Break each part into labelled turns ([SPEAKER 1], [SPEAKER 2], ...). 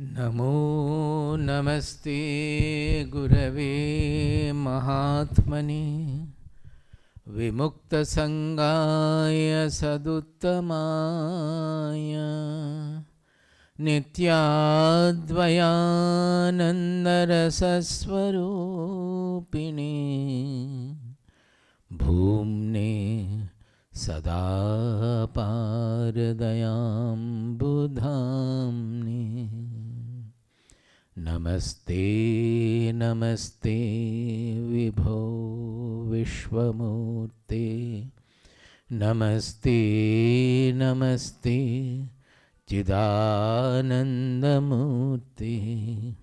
[SPEAKER 1] Namo Namaste Gurave Mahatmane Vimukta Sangaya Saduttamaya Nityadvayanandarasasvarupine Bhumne Sada Paradayam Budhamne Namaste Namaste Vibho Vishwamurte Namaste Namaste Chidanandamurte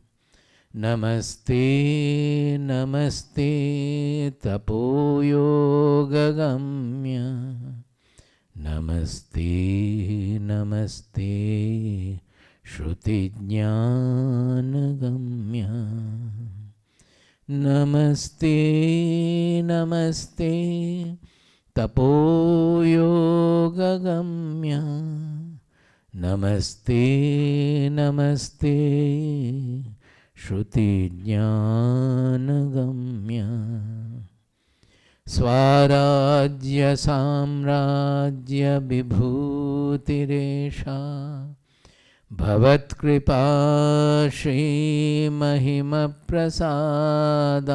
[SPEAKER 1] Namaste Namaste Tapoyogagamya Namaste Namaste Shruti Jnanagamya Namaste Namaste Tapoyogagamya Namaste Namaste Shruti Jnanagamya Swarajya Samrajya Vibhutiresha Bhavat Kripa Shri Mahima Prasadat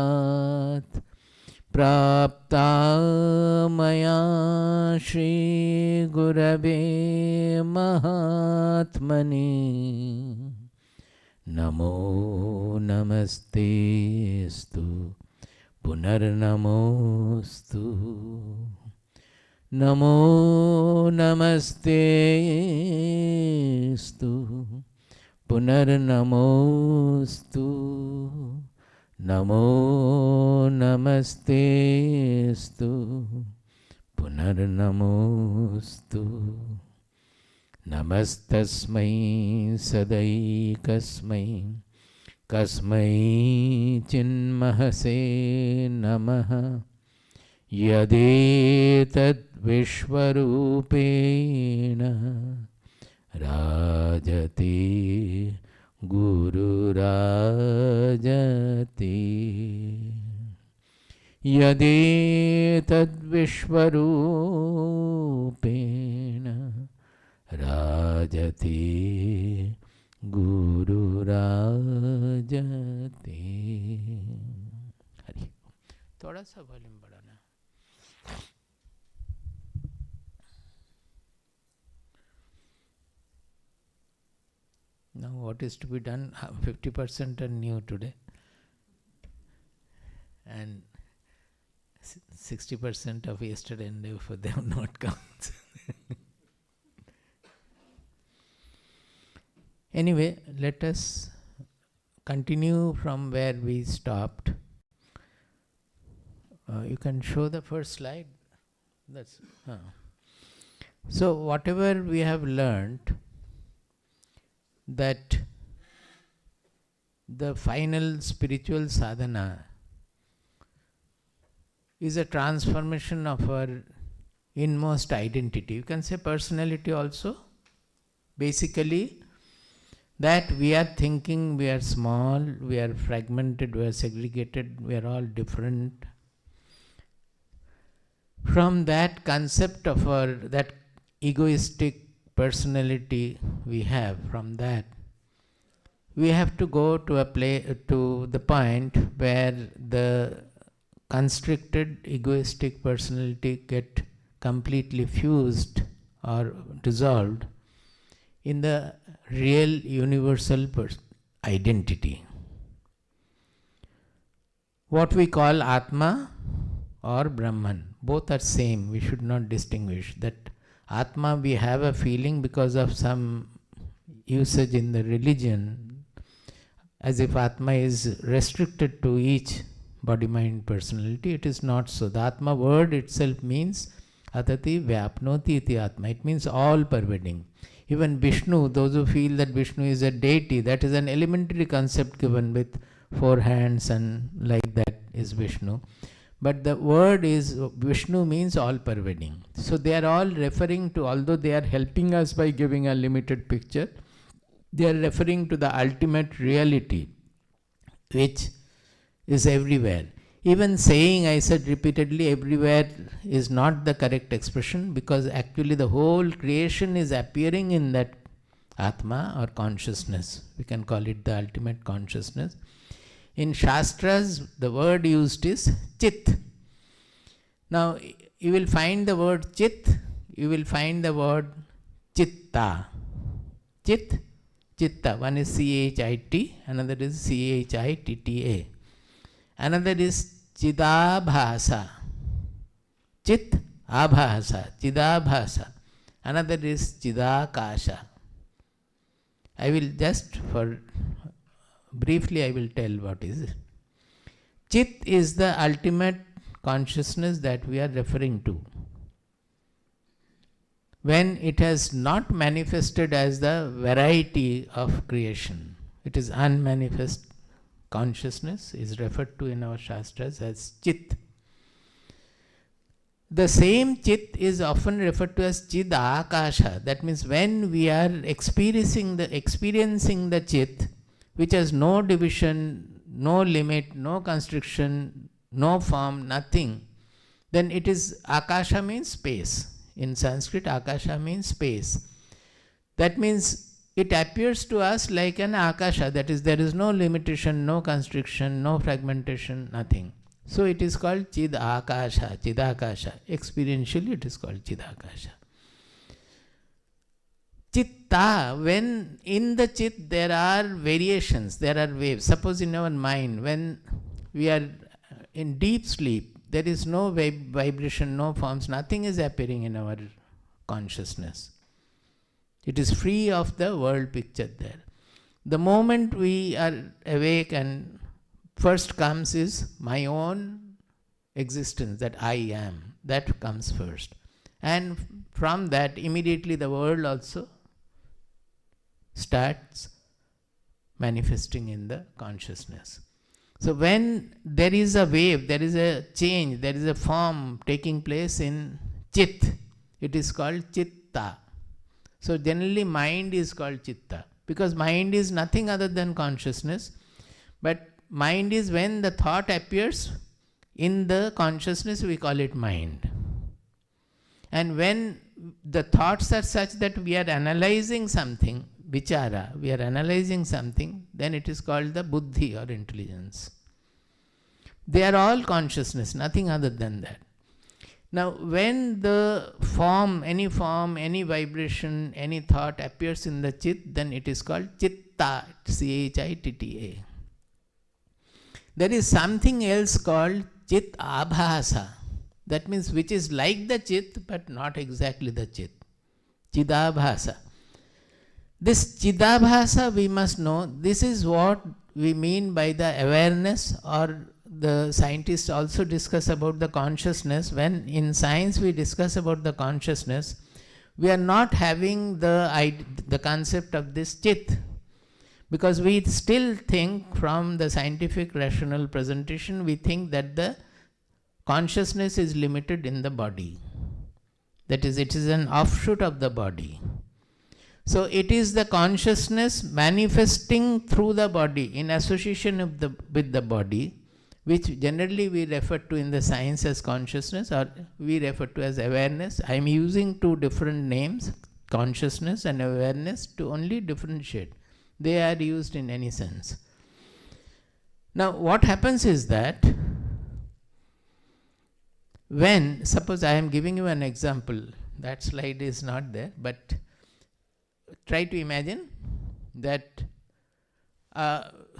[SPEAKER 1] Prapta Maya Shri Gurave Mahatmane Namo Namaste Stu Punarnamostu Namo Namaste Stu Punarnamostu Namo Namaste Stu Punarnamostu Namastasmai Sadaikasmai Kasmai Chinmahase Namaha Yadetat Vishwarupena Rajati Guru Rajati Yadetat Vishwarupena Rajati Guru Rajati Hari थोड़ा सा volume बढ़ाना Now what is to be done? 50% are new today and 60% of yesterday and day before they have not come. Anyway, let us continue from where we stopped. You can show the first slide. So whatever we have learned, that the final spiritual sadhana is a transformation of our inmost identity. You can say personality also. Basically, that we are thinking, we are small, we are fragmented, we are segregated, we are all different. From that concept of our, that egoistic personality we have, from that we have to go to to the point where the constricted egoistic personality get completely fused or dissolved in the real universal identity, what we call Atma or Brahman. Both are same, we should not distinguish. That Atma, we have a feeling because of some usage in the religion, as if Atma is restricted to each body, mind, personality. It is not so. The Atma word itself means Atati Vyapnoti iti Atma. It means all pervading. Even Vishnu, those who feel that Vishnu is a deity, that is an elementary concept given with 4 hands and like that is Vishnu. But the word is, Vishnu means all pervading. So they are all referring to, although they are helping us by giving a limited picture, They are referring to the ultimate reality, which is everywhere. Even saying, I said repeatedly, everywhere is not the correct expression, because actually the whole creation is appearing in that Atma or consciousness. We can call it the ultimate consciousness. In Shastras, the word used is Chit. Now, you will find the word Chit, you will find the word Chitta. Chit, Chitta. One is C-H-I-T, another is C-H-I-T-T-A. Another is Chidabhasa. Chit, Abhasa, Chidabhasa. Another is Chidakasha. I will just, briefly I will tell what is it. Chit is the ultimate consciousness that we are referring to, when it has not manifested as the variety of creation. It is unmanifest consciousness, is referred to in our Shastras as Chit. The same Chit is often referred to as Chidakasha. That means when we are experiencing the Chit, which has no division, no limit, no constriction, no form, nothing, then it is Akasha means space. In Sanskrit, Akasha means space. That means it appears to us like an Akasha, that is, there is no limitation, no constriction, no fragmentation, nothing. So it is called Chidakasha, Chidakasha. Experientially it is called Chidakasha. Chitta, when in the Chit there are variations, there are waves. Suppose in our mind, when we are in deep sleep, there is no vibration, no forms, nothing is appearing in our consciousness. It is free of the world picture there. The moment we are awake, and first comes is my own existence, that I am. That comes first. And from that, immediately the world also starts manifesting in the consciousness. So when there is a wave, there is a change, there is a form taking place in Chit, it is called Chitta. So generally mind is called Chitta, because mind is nothing other than consciousness. But mind is when the thought appears in the consciousness, we call it mind. And when the thoughts are such that we are analyzing something, vichara, we are analyzing something, then it is called the buddhi or intelligence. They are all consciousness, nothing other than that. Now, when the form, any vibration, any thought appears in the Chit, then it is called Chitta, C-H-I-T-T-A. There is something else called Chit Abhasa. That means which is like the Chit, but not exactly the Chit. Chidabhasa. This Chidabhasa, we must know, this is what we mean by the awareness, or the scientists also discuss about the consciousness. When in science we discuss about the consciousness, we are not having the concept of this Chit, because we still think from the scientific rational presentation, we think that the consciousness is limited in the body. That is, it is an offshoot of the body. So it is the consciousness manifesting through the body in association with the body, which generally we refer to in the science as consciousness, or we refer to as awareness. I am using two different names, consciousness and awareness, to only differentiate. They are used in any sense. Now what happens is that when, suppose I am giving you an example, that slide is not there, but try to imagine that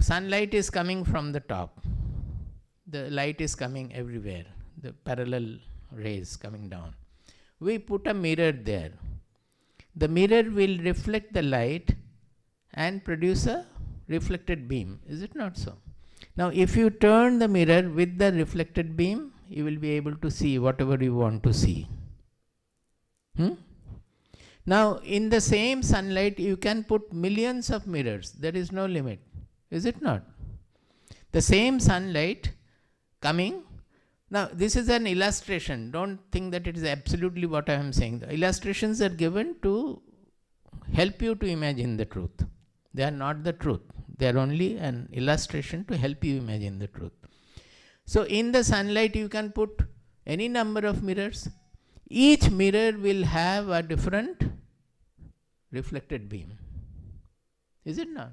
[SPEAKER 1] sunlight is coming from the top. The light is coming everywhere, the parallel rays coming down. We put a mirror there. The mirror will reflect the light and produce a reflected beam. Is it not so? Now if you turn the mirror with the reflected beam, you will be able to see whatever you want to see. Now in the same sunlight you can put millions of mirrors. There is no limit. Is it not? The same sunlight coming. Now this is an illustration. Don't think that it is absolutely what I am saying. The illustrations are given to help you to imagine the truth. They are not the truth. They are only an illustration to help you imagine the truth. So in the sunlight you can put any number of mirrors. Each mirror will have a different reflected beam. Is it not?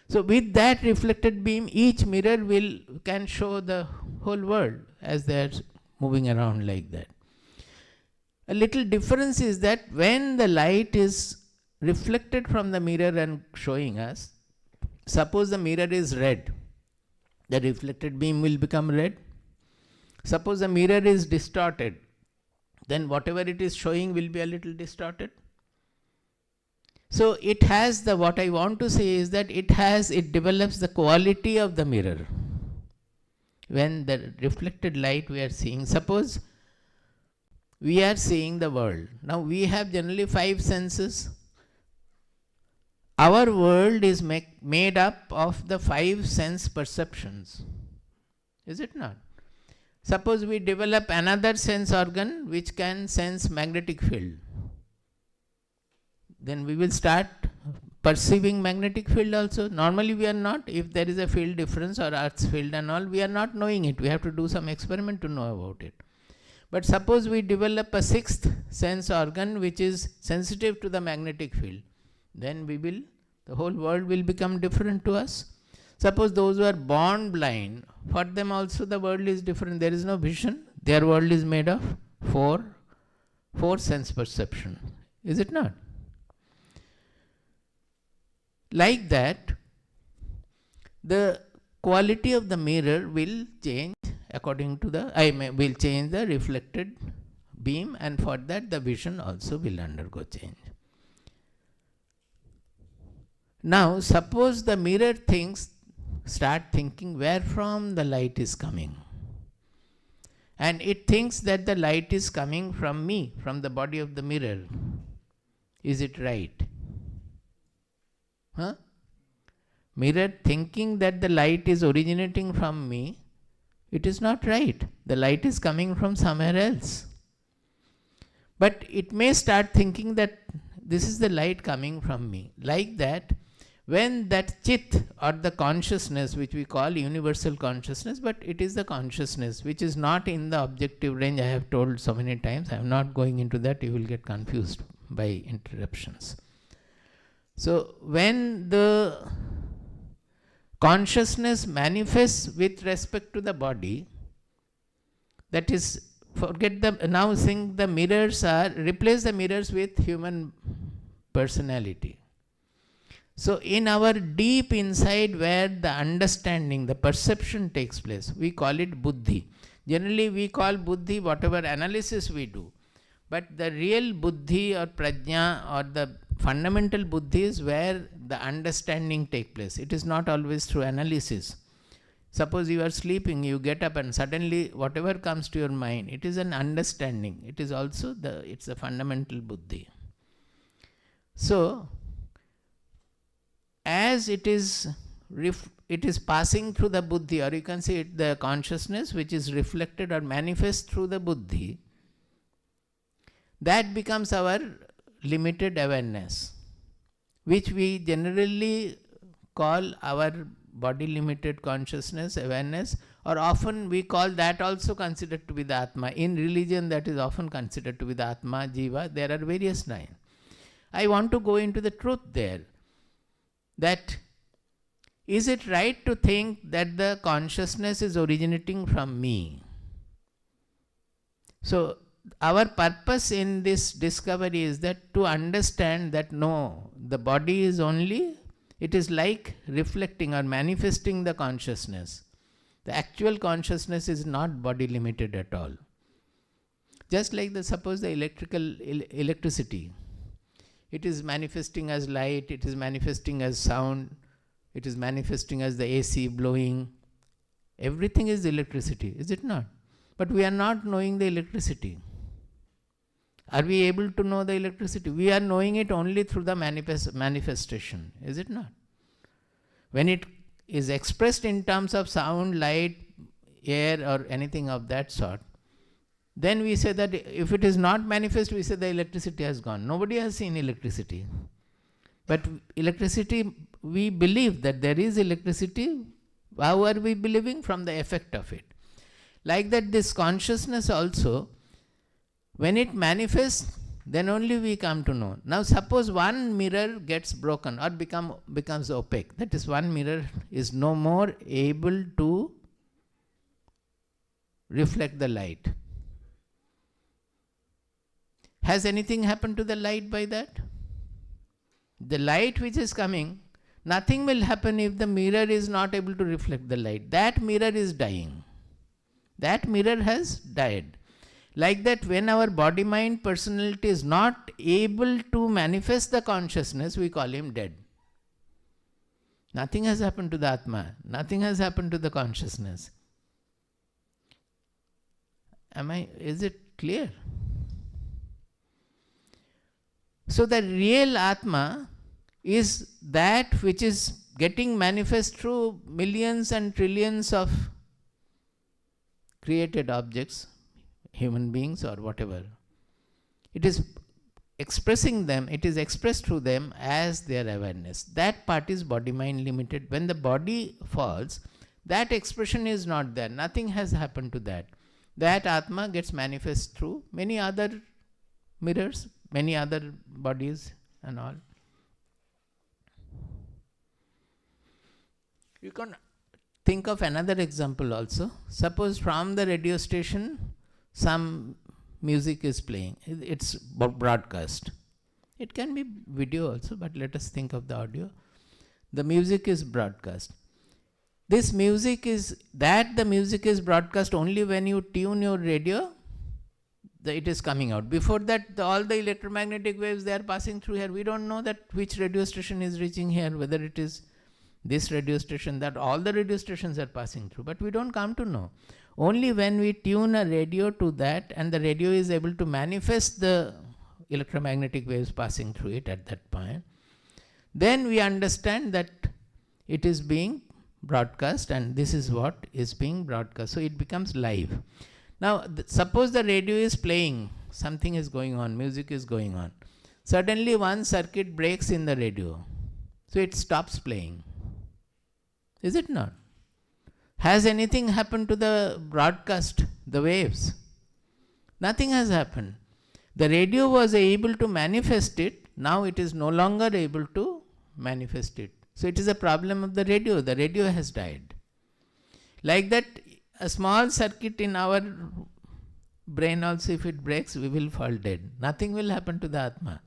[SPEAKER 1] So with that reflected beam, each mirror can show the whole world as they are moving around like that. A little difference is that when the light is reflected from the mirror and showing us, suppose the mirror is red, the reflected beam will become red. Suppose the mirror is distorted, then whatever it is showing will be a little distorted. So it has what I want to say is that it develops the quality of the mirror. When the reflected light we are seeing, suppose we are seeing the world. Now we have generally 5 senses. Our world is made up of the 5 sense perceptions. Is it not? Suppose we develop another sense organ which can sense magnetic field. Then we will start perceiving magnetic field also. Normally we are not. If there is a field difference or Earth's field and all, we are not knowing it. We have to do some experiment to know about it. But suppose we develop a 6th sense organ which is sensitive to the magnetic field. Then the whole world will become different to us. Suppose those who are born blind, for them also the world is different. There is no vision. Their world is made of 4 sense perception. Is it not? Like that, the quality of the mirror will change according to will change the reflected beam, and for that the vision also will undergo change. Now suppose the mirror start thinking where from the light is coming. And it thinks that the light is coming from me, from the body of the mirror. Is it right? Huh? Mirror thinking that the light is originating from me, it is not right. The light is coming from somewhere else. But it may start thinking that this is the light coming from me. Like that, when that chit or the consciousness, which we call universal consciousness, but it is the consciousness which is not in the objective range, I have told so many times, I am not going into that, you will get confused by interruptions. So when the consciousness manifests with respect to the body, that is, now think the mirrors replace the mirrors with human personality. So in our deep inside where the understanding, the perception takes place, we call it buddhi. Generally we call buddhi whatever analysis we do. But the real buddhi or prajna or the fundamental buddhi is where the understanding takes place. It is not always through analysis. Suppose you are sleeping, you get up and suddenly whatever comes to your mind, it is an understanding. It is also it's a fundamental buddhi. So, as it is passing through the buddhi, or you can say the consciousness which is reflected or manifest through the buddhi, that becomes our limited awareness, which we generally call our body limited consciousness, awareness, or often we call that also considered to be the Atma. In religion that is often considered to be the Atma, Jiva, there are various names. I want to go into the truth there, that is it right to think that the consciousness is originating from me? So our purpose in this discovery is that to understand that no, the body is only, it is like reflecting or manifesting the consciousness. The actual consciousness is not body limited at all. Just like suppose the electricity. It is manifesting as light, it is manifesting as sound, it is manifesting as the AC blowing. Everything is electricity, is it not? But we are not knowing the electricity. Are we able to know the electricity? We are knowing it only through the manifestation, is it not? When it is expressed in terms of sound, light, air or anything of that sort, then we say that if it is not manifest, we say the electricity has gone. Nobody has seen electricity. But electricity we believe that there is electricity. How are we believing? From the effect of it. Like that, this consciousness also, when it manifests, then only we come to know. Now suppose one mirror gets broken or becomes opaque. That is, one mirror is no more able to reflect the light. Has anything happened to the light by that? The light which is coming, nothing will happen if the mirror is not able to reflect the light. That mirror is dying. That mirror has died. Like that, when our body, mind, personality is not able to manifest the consciousness, we call him dead. Nothing has happened to the Atma. Nothing has happened to the consciousness. Is it clear? So the real Atma is that which is getting manifest through millions and trillions of created objects, human beings or whatever. It is expressing them, it is expressed through them as their awareness. That part is body-mind limited. When the body falls, that expression is not there. Nothing has happened to that. That Atma gets manifest through many other mirrors, many other bodies and all. You can think of another example also. Suppose from the radio station some music is playing. It's broadcast. It can be video also, but let us think of the audio. The music is broadcast. This music is, the music is broadcast only when you tune your radio, it is coming out. Before that, all the electromagnetic waves, they are passing through here. We don't know that which radio station is reaching here, whether it is this radio station, that all the radio stations are passing through, but we don't come to know. Only when we tune a radio to that and the radio is able to manifest the electromagnetic waves passing through it at that point, then we understand that it is being broadcast and this is what is being broadcast. So it becomes live. Now suppose the radio is playing, something is going on, music is going on. Suddenly one circuit breaks in the radio, so it stops playing. Is it not? Has anything happened to the broadcast, the waves? Nothing has happened. The radio was able to manifest it, now it is no longer able to manifest it. So it is a problem of the radio has died. Like that, a small circuit in our brain also, if it breaks, we will fall dead. Nothing will happen to the Atma.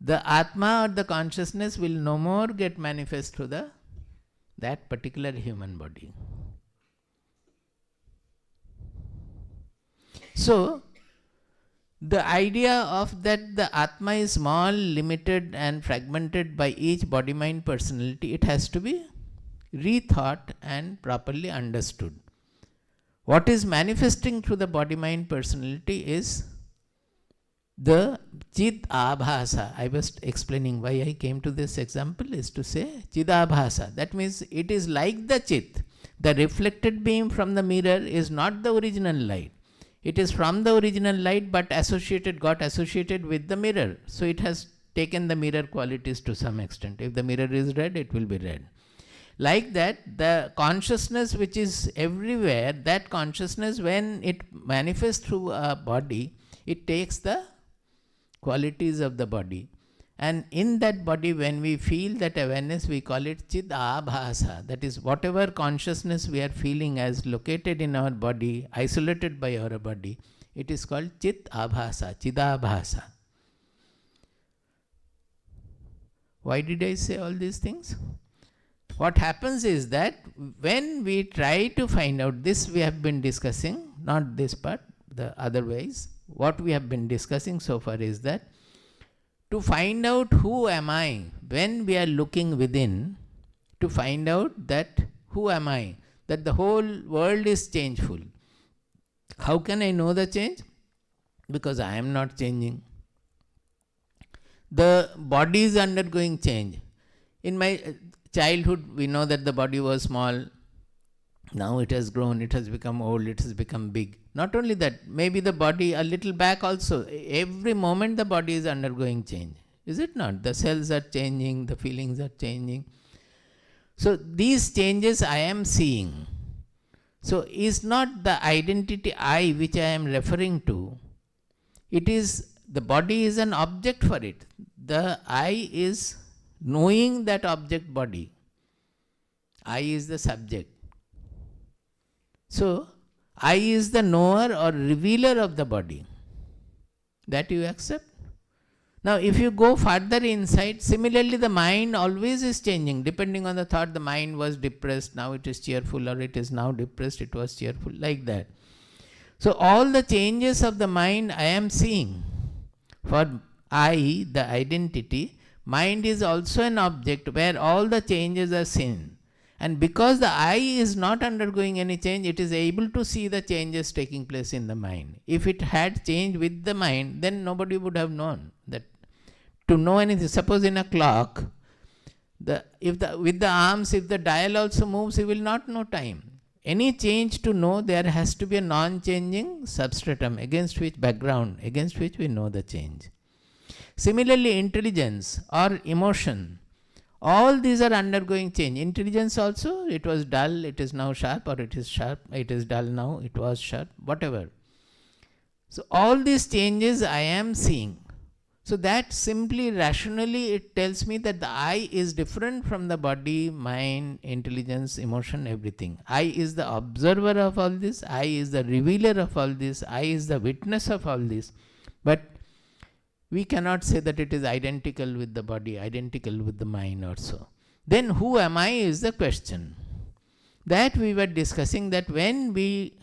[SPEAKER 1] The Atma or the consciousness will no more get manifest through that particular human body. So, the idea of that the Atma is small, limited and fragmented by each body-mind personality, it has to be rethought and properly understood. What is manifesting through the body-mind personality is the Chid Abhasa. I was explaining why I came to this example is to say Chid Abhasa. That means it is like the Chit. The reflected beam from the mirror is not the original light. It is from the original light but got associated with the mirror. So it has taken the mirror qualities to some extent. If the mirror is red, it will be red. Like that, the consciousness which is everywhere, that consciousness when it manifests through a body, it takes the qualities of the body. And in that body, when we feel that awareness, we call it Chid Abhasa. That is, whatever consciousness we are feeling as located in our body, isolated by our body, it is called Chid Abhasa, Chidabhasa. Why did I say all these things? What happens is that when we try to find out, this we have been discussing, not this part, the other ways, what we have been discussing so far is that to find out who am I, when we are looking within, to find out that who am I, that the whole world is changeful. How can I know the change? Because I am not changing. The body is undergoing change. In my childhood, we know that the body was small. Now it has grown, it has become old, it has become big. Not only that, maybe the body a little back also. Every moment the body is undergoing change. Is it not? The cells are changing, the feelings are changing. So these changes I am seeing. So is not the identity I which I am referring to. It is, the body is an object for it. The I is knowing that object body. I is the subject. So I is the knower or revealer of the body. That you accept? Now if you go further inside, similarly the mind always is changing. Depending on the thought, the mind was depressed, now it is cheerful, or it is now depressed, it was cheerful, like that. So all the changes of the mind I am seeing. For I, the identity, mind is also an object where all the changes are seen. And because the I is not undergoing any change, it is able to see the changes taking place in the mind. If it had changed with the mind, then nobody would have known that. To know anything, suppose in a clock, with the arms, if the dial also moves, you will not know time. Any change to know, there has to be a non-changing substratum against which background, against which we know the change. Similarly, intelligence or emotion, all these are undergoing change. Intelligence also, it was dull, it is now sharp, or it is sharp, it is dull now, it was sharp, whatever. So all these changes I am seeing. So that simply rationally it tells me that the I is different from the body, mind, intelligence, emotion, everything. I is the observer of all this, I is the revealer of all this, I is the witness of all this. But we cannot say that it is identical with the body, identical with the mind or so. Then who am I is the question. That we were discussing, that when we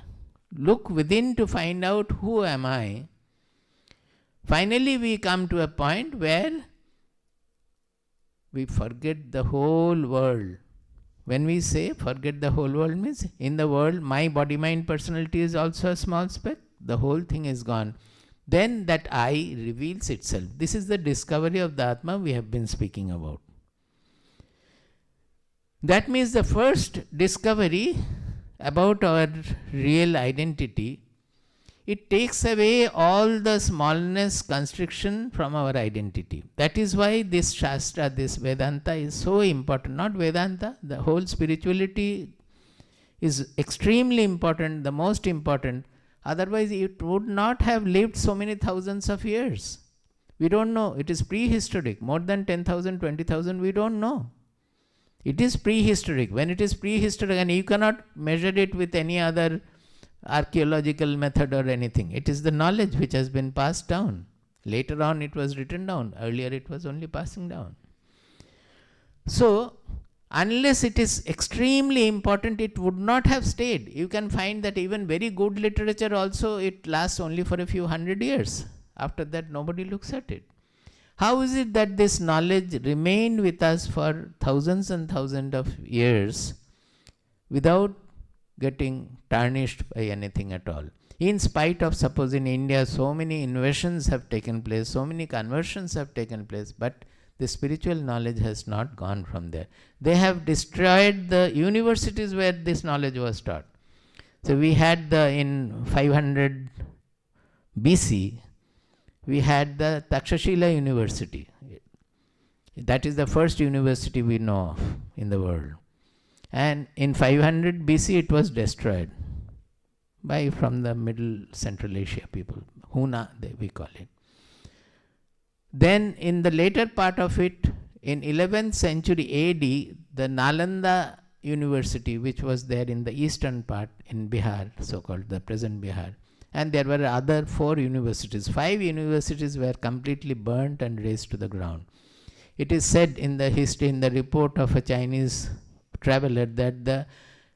[SPEAKER 1] look within to find out who am I, finally we come to a point where we forget the whole world. When we say forget the whole world, means in the world my body, mind, personality is also a small speck, the whole thing is gone. Then that I reveals itself. This is the discovery of the Atma we have been speaking about. That means the first discovery about our real identity, it takes away all the smallness, constriction from our identity. That is why this Shastra, this Vedanta is so important. Not Vedanta, the whole spirituality is extremely important, the most important. Otherwise it would not have lived so many thousands of years. We don't know. It is prehistoric. More than 10,000, 20,000, we don't know. It is prehistoric. When it is prehistoric, and you cannot measure it with any other archaeological method or anything. It is the knowledge which has been passed down. Later on it was written down. Earlier it was only passing down. So, unless it is extremely important, it would not have stayed. You can find that even very good literature also, it lasts only for a few hundred years. After that, nobody looks at it. How is it that this knowledge remained with us for thousands and thousands of years without getting tarnished by anything at all? In spite of, suppose in India, so many inventions have taken place, so many conversions have taken place, but the spiritual knowledge has not gone from there. They have destroyed the universities where this knowledge was taught. So we had in 500 BC, we had the Takshashila University. That is the first university we know of in the world. And in 500 BC it was destroyed from the Middle Central Asia people. Huna, we call it. Then in the later part of it, in 11th century AD, the Nalanda University, which was there in the eastern part in Bihar, so-called the present Bihar, and there were other 4 universities. 5 universities were completely burnt and razed to the ground. It is said in the history, in the report of a Chinese traveler, that the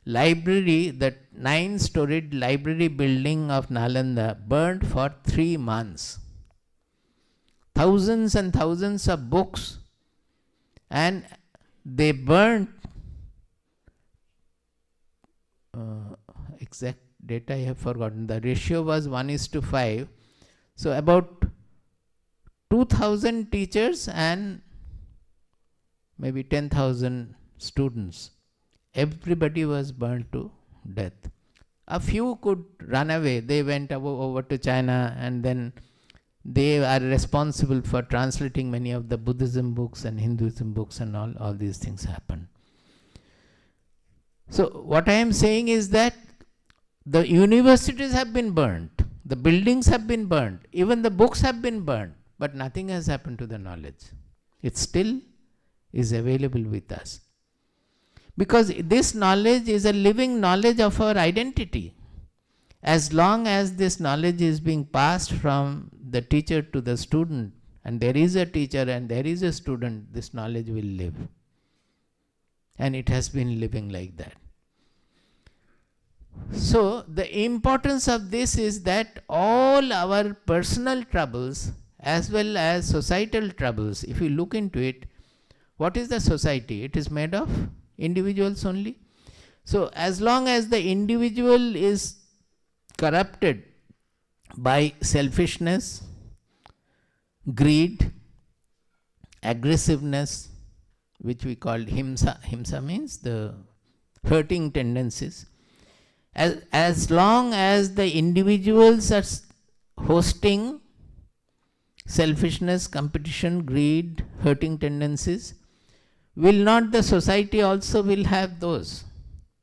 [SPEAKER 1] library, that 9-storied library building of Nalanda burnt for 3 months. Thousands and thousands of books, and they burnt, exact data I have forgotten, the ratio was 1:5, so about 2,000 teachers and maybe 10,000 students, everybody was burnt to death. A few could run away, they went over to China, and then they are responsible for translating many of the Buddhism books and Hinduism books, and all these things happened. So what I am saying is that the universities have been burnt, the buildings have been burnt, even the books have been burnt, but nothing has happened to the knowledge. It still is available with us. Because this knowledge is a living knowledge of our identity. As long as this knowledge is being passed from the teacher to the student, and there is a teacher and there is a student, this knowledge will live. And it has been living like that. So, the importance of this is that all our personal troubles as well as societal troubles, if you look into it, what is the society? It is made of individuals only. So, as long as the individual is corrupted by selfishness, greed, aggressiveness, which we call himsa. Himsa means the hurting tendencies. As long as the individuals are hosting selfishness, competition, greed, hurting tendencies, will not the society also will have those?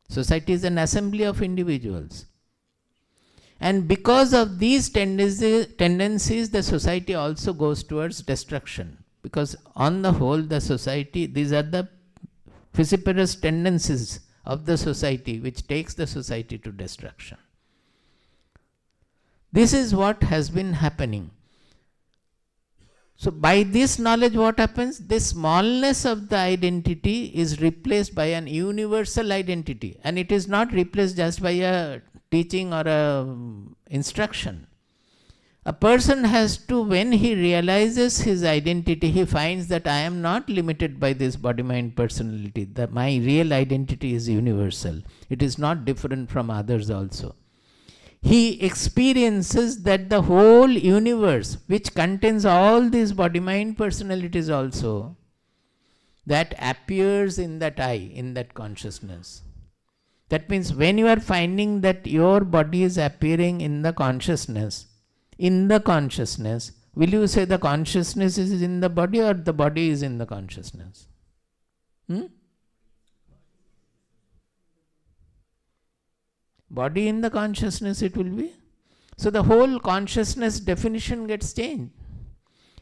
[SPEAKER 1] Society is an assembly of individuals. And because of these tendencies, the society also goes towards destruction. Because on the whole, the society, these are the vociferous tendencies of the society which takes the society to destruction. This is what has been happening. So by this knowledge what happens? This smallness of the identity is replaced by an universal identity. And it is not replaced just by a teaching or a instruction. A person has to, when he realizes his identity, he finds that I am not limited by this body-mind personality, that my real identity is universal. It is not different from others also. He experiences that the whole universe, which contains all these body-mind personalities also, that appears in that I, in that consciousness. That means when you are finding that your body is appearing in the consciousness, will you say the consciousness is in the body or the body is in the consciousness? Body in the consciousness it will be. So the whole consciousness definition gets changed.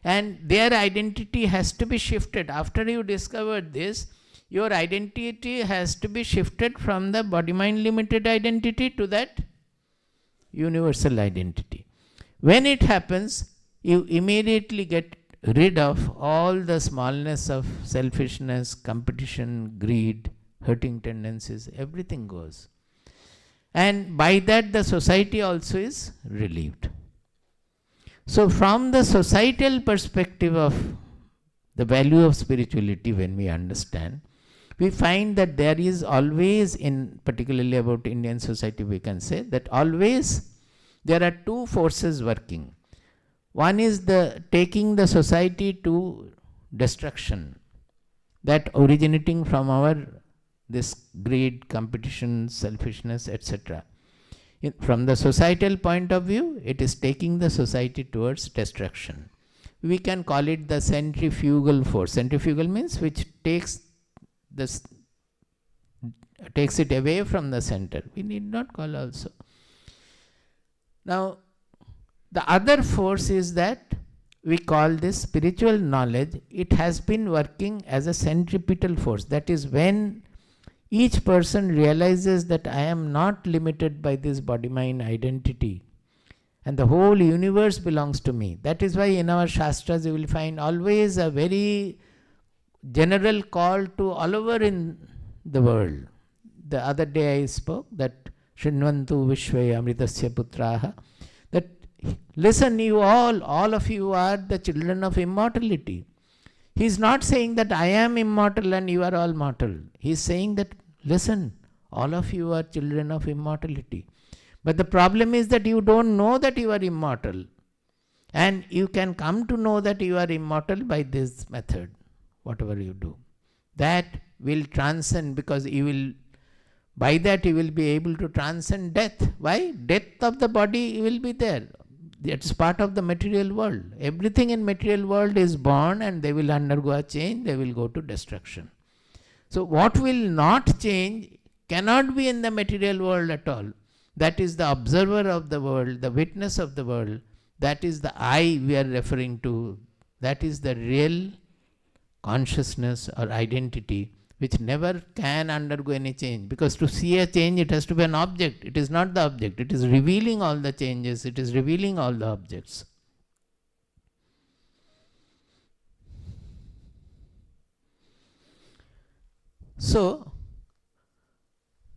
[SPEAKER 1] And their identity has to be shifted. After you discover this, your identity has to be shifted from the body-mind limited identity to that universal identity. When it happens, you immediately get rid of all the smallness of selfishness, competition, greed, hurting tendencies, everything goes. And by that the society also is relieved. So from the societal perspective of the value of spirituality, when we understand, we find that there is always, in particularly about Indian society, we can say that always there are two forces working. One is the taking the society to destruction, that originating from our this greed, competition, selfishness, etc. From the societal point of view, it is taking the society towards destruction. We can call it the centrifugal force. Centrifugal means which takes it away from the center. We need not call also. Now, the other force is that we call this spiritual knowledge. It has been working as a centripetal force. That is when each person realizes that I am not limited by this body-mind identity and the whole universe belongs to me. That is why in our Shastras you will find always a very general call to all over in the world. The other day I spoke that Shrinvantu Vishve Amritasya Putraha, that listen, you all of you are the children of immortality. He is not saying that I am immortal and you are all mortal. He is saying that, listen, all of you are children of immortality. But the problem is that you don't know that you are immortal. And you can come to know that you are immortal by this method, whatever you do. That will transcend, because you will, by that you will be able to transcend death. Why? Death of the body will be there. It's part of the material world. Everything in material world is born and they will undergo a change, they will go to destruction. So what will not change cannot be in the material world at all. That is the observer of the world, the witness of the world. That is the I we are referring to. That is the real consciousness or identity, which never can undergo any change. Because to see a change, it has to be an object. It is not the object. It is revealing all the changes. It is revealing all the objects. So,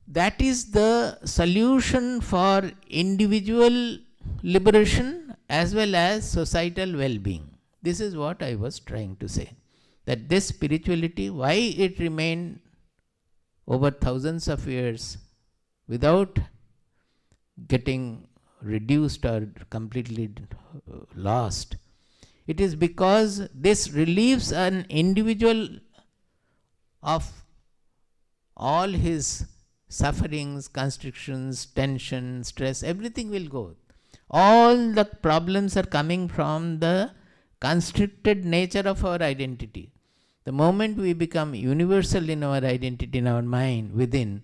[SPEAKER 1] that is the solution for individual liberation as well as societal well-being. This is what I was trying to say. That this spirituality, why it remained over thousands of years without getting reduced or completely lost, it is because this relieves an individual of all his sufferings, constrictions, tension, stress, everything will go. All the problems are coming from the constricted nature of our identity. The moment we become universal in our identity, in our mind, within,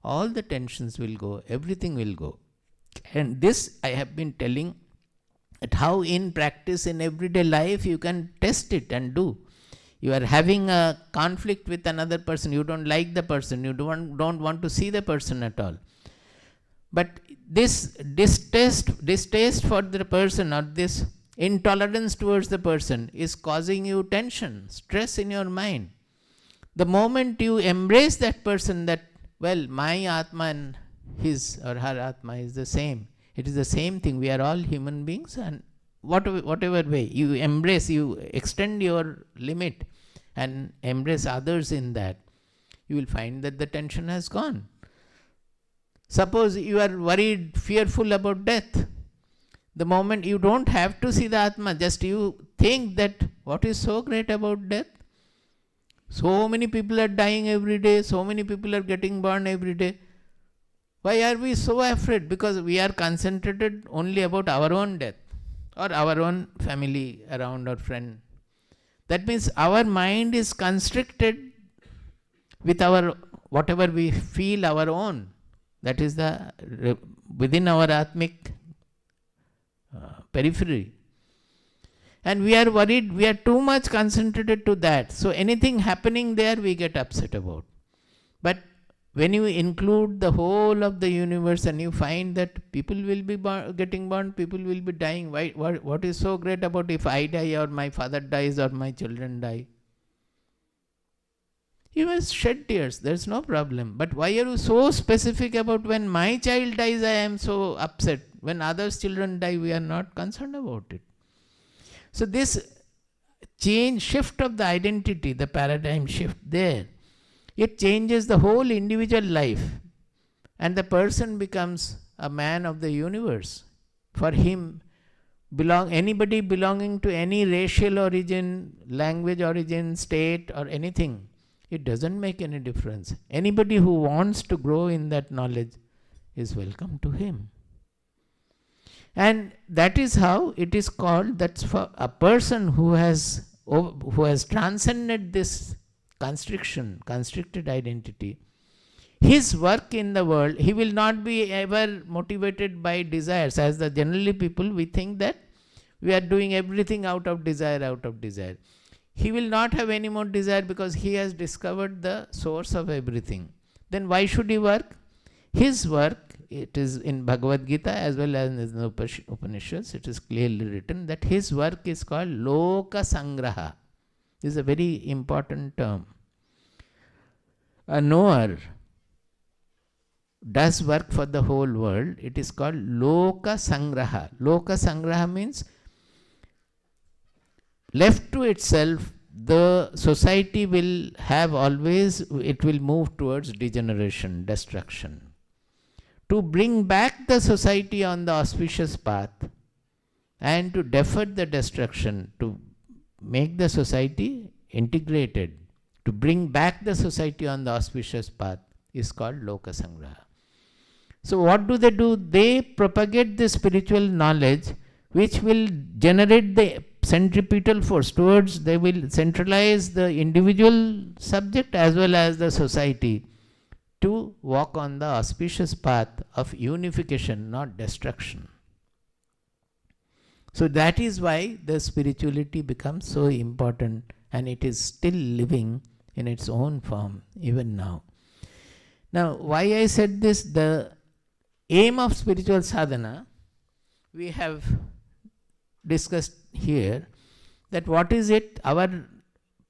[SPEAKER 1] all the tensions will go, everything will go. And this I have been telling, that how in practice in everyday life you can test it and do. You are having a conflict with another person, you don't like the person, you don't want to see the person at all. But this distaste for the person or this intolerance towards the person is causing you tension, stress in your mind. The moment you embrace that person, that, well, my Atma and his or her Atma is the same. It is the same thing. We are all human beings, and whatever way you embrace, you extend your limit and embrace others in that, you will find that the tension has gone. Suppose you are worried, fearful about death. The moment you don't have to see the Atma, just you think that what is so great about death? So many people are dying every day, so many people are getting born every day. Why are we so afraid? Because we are concentrated only about our own death or our own family around or friend. That means our mind is constricted with our whatever we feel our own. That is the within our Atmic periphery. And we are worried, we are too much concentrated to that. So anything happening there we get upset about. But when you include the whole of the universe and you find that people will be getting born, people will be dying. What is so great about if I die or my father dies or my children die? You must shed tears, there is no problem. But why are you so specific about when my child dies I am so upset? When others' children die we are not concerned about it. So this change, shift of the identity, the paradigm shift there, it changes the whole individual life, and the person becomes a man of the universe. For him, anybody belonging to any racial origin, language origin, state or anything, it doesn't make any difference. Anybody who wants to grow in that knowledge is welcome to him. And that is how it is called, that's for a person who has transcended this constricted identity. His work in the world, he will not be ever motivated by desires. As the generally people, we think that we are doing everything out of desire. He will not have any more desire because he has discovered the source of everything. Then why should he work? His work, it is in Bhagavad Gita as well as in the Upanishads, it is clearly written that his work is called Loka Sangraha. This is a very important term. A knower does work for the whole world. It is called Loka Sangraha. Loka Sangraha means left to itself, the society will have always, it will move towards degeneration, destruction. To bring back the society on the auspicious path and to defer the destruction, to make the society integrated, to bring back the society on the auspicious path is called Loka Sangraha. So what do? They propagate the spiritual knowledge which will generate the centripetal force towards, they will centralize the individual subject as well as the society to walk on the auspicious path of unification, not destruction. So that is why the spirituality becomes so important, and it is still living in its own form even now. Now, why I said this, the aim of spiritual sadhana, we have discussed here, that what is it, our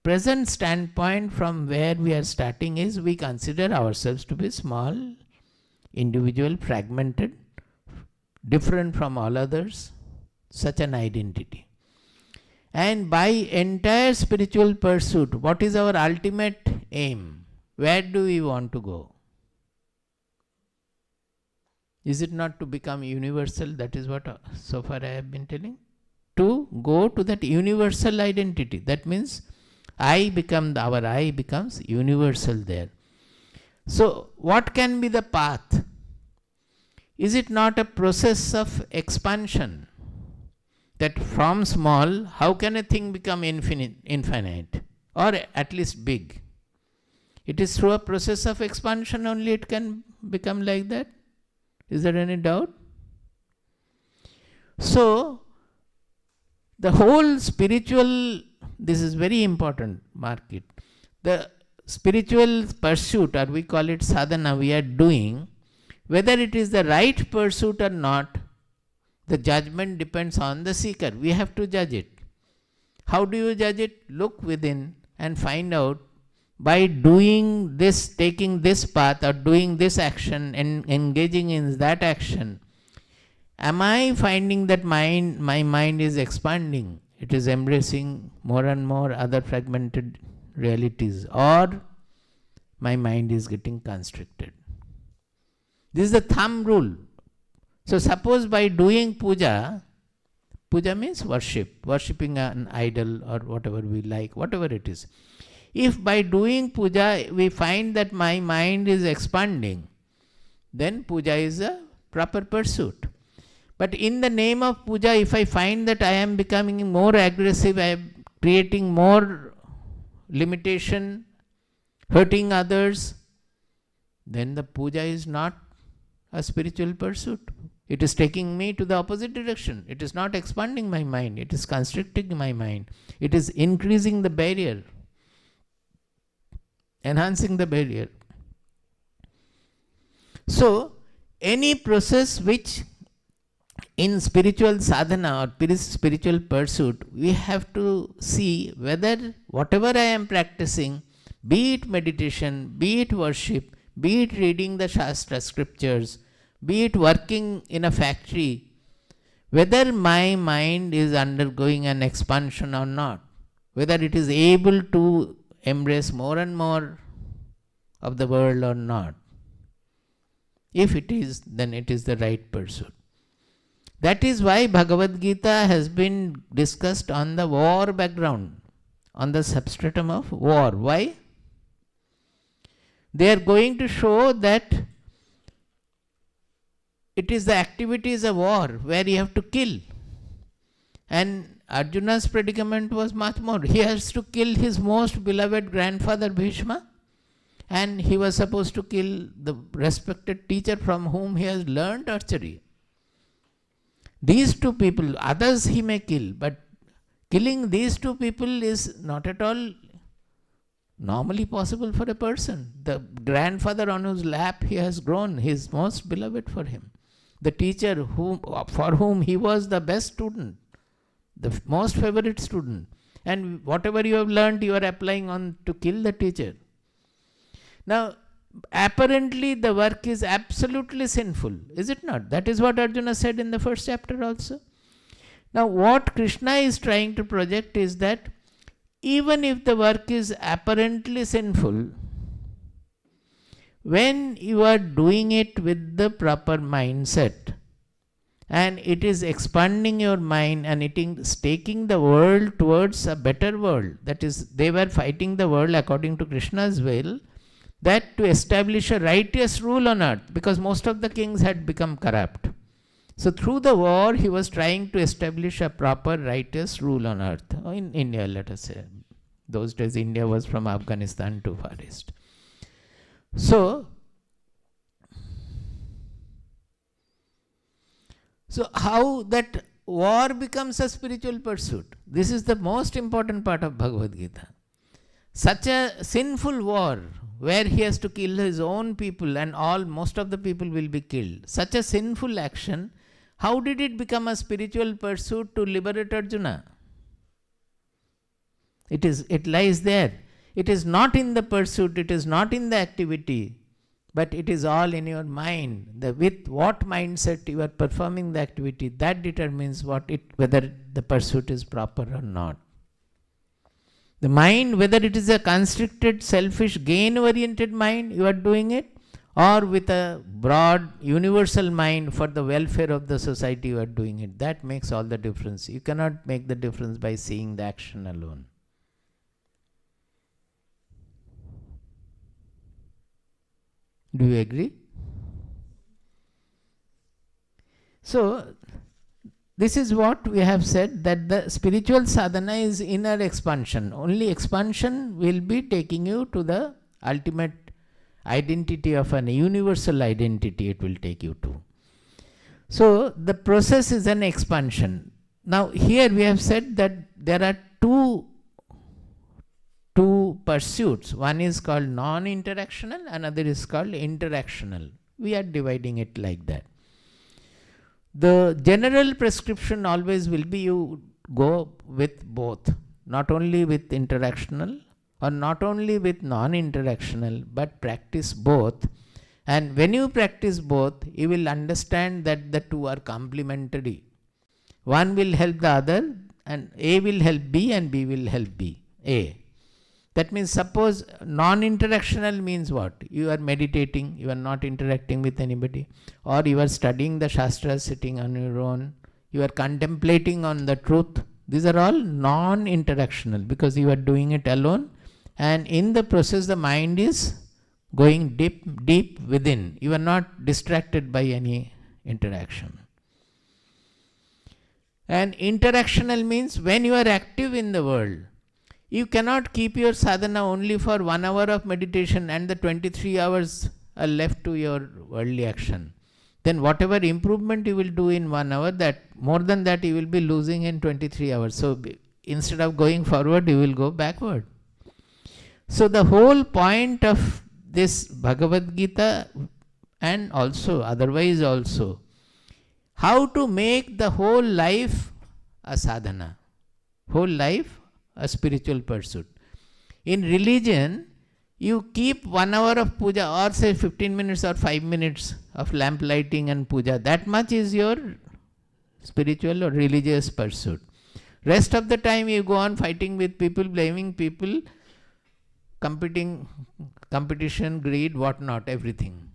[SPEAKER 1] present standpoint from where we are starting is, we consider ourselves to be small, individual, fragmented, different from all others, such an identity. And by entire spiritual pursuit, what is our ultimate aim? Where do we want to go? Is it not to become universal? That is what so far I have been telling. To go to that universal identity. That means our I becomes universal there. So what can be the path? Is it not a process of expansion? That from small, how can a thing become infinite, or at least big? It is through a process of expansion only it can become like that. Is there any doubt? So, the whole spiritual, this is very important, mark it. The spiritual pursuit, or we call it sadhana, we are doing, whether it is the right pursuit or not, the judgment depends on the seeker. We have to judge it. How do you judge it? Look within and find out, by doing this, taking this path, or doing this action and engaging in that action, am I finding that my mind is expanding? It is embracing more and more other fragmented realities, or my mind is getting constricted. This is the thumb rule. So suppose by doing puja means worshipping an idol or whatever we like, whatever it is. If by doing puja we find that my mind is expanding, then puja is a proper pursuit. But in the name of puja, if I find that I am becoming more aggressive, I am creating more limitation, hurting others, then the puja is not a spiritual pursuit. It is taking me to the opposite direction. It is not expanding my mind. It is constricting my mind. It is increasing the barrier, enhancing the barrier. So, any process which in spiritual sadhana or spiritual pursuit, we have to see whether whatever I am practicing, be it meditation, be it worship, be it reading the Shastra scriptures, be it working in a factory, whether my mind is undergoing an expansion or not, whether it is able to embrace more and more of the world or not. If it is, then it is the right pursuit. That is why Bhagavad Gita has been discussed on the war background, on the substratum of war. Why? They are going to show that it is the activities of war where you have to kill. And Arjuna's predicament was much more. He has to kill his most beloved grandfather Bhishma, and he was supposed to kill the respected teacher from whom he has learnt archery. These two people, others he may kill, but killing these two people is not at all normally possible for a person. The grandfather on whose lap he has grown, he is most beloved for him. The teacher for whom he was the best student, the most favorite student. And whatever you have learned, you are applying on to kill the teacher. Now, apparently the work is absolutely sinful, is it not? That is what Arjuna said in the first chapter also. Now, what Krishna is trying to project is that even if the work is apparently sinful, when you are doing it with the proper mindset, and it is expanding your mind and it is taking the world towards a better world, that is, they were fighting the world according to Krishna's will, that to establish a righteous rule on earth, because most of the kings had become corrupt. So through the war, he was trying to establish a proper righteous rule on earth. In India, let us say. Those days, India was from Afghanistan to Far East. So, So how that war becomes a spiritual pursuit? This is the most important part of Bhagavad Gita. Such a sinful war where he has to kill his own people and most of the people will be killed. Such a sinful action, how did it become a spiritual pursuit to liberate Arjuna? It lies there. It is not in the pursuit, it is not in the activity, but it is all in your mind. With what mindset you are performing the activity, that determines whether the pursuit is proper or not. The mind, whether it is a constricted, selfish, gain-oriented mind, you are doing it, or with a broad, universal mind for the welfare of the society, you are doing it. That makes all the difference. You cannot make the difference by seeing the action alone. Do you agree? So, this is what we have said, that the spiritual sadhana is inner expansion. Only expansion will be taking you to the ultimate identity of an universal identity, it will take you to. So, the process is an expansion. Now, here we have said that there are two pursuits. One is called non-interactional, another is called interactional. We are dividing it like that. The general prescription always will be you go with both, not only with interactional or not only with non-interactional, but practice both. And when you practice both, you will understand that the two are complementary. One will help the other, and A will help B and B will help A. That means, suppose non-interactional means what? You are meditating, you are not interacting with anybody, or you are studying the Shastras sitting on your own, you are contemplating on the truth. These are all non-interactional because you are doing it alone, and in the process the mind is going deep within. You are not distracted by any interaction. And interactional means when you are active in the world, you cannot keep your sadhana only for 1 hour of meditation and the 23 hours are left to your worldly action. Then whatever improvement you will do in 1 hour, that more than that you will be losing in 23 hours. So instead of going forward, you will go backward. So the whole point of this Bhagavad Gita, and also otherwise also, how to make the whole life a sadhana, whole life a spiritual pursuit. In religion, you keep 1 hour of puja, or say 15 minutes or 5 minutes of lamp lighting and puja. That much is your spiritual or religious pursuit. Rest of the time you go on fighting with people, blaming people, competition, greed, whatnot, everything.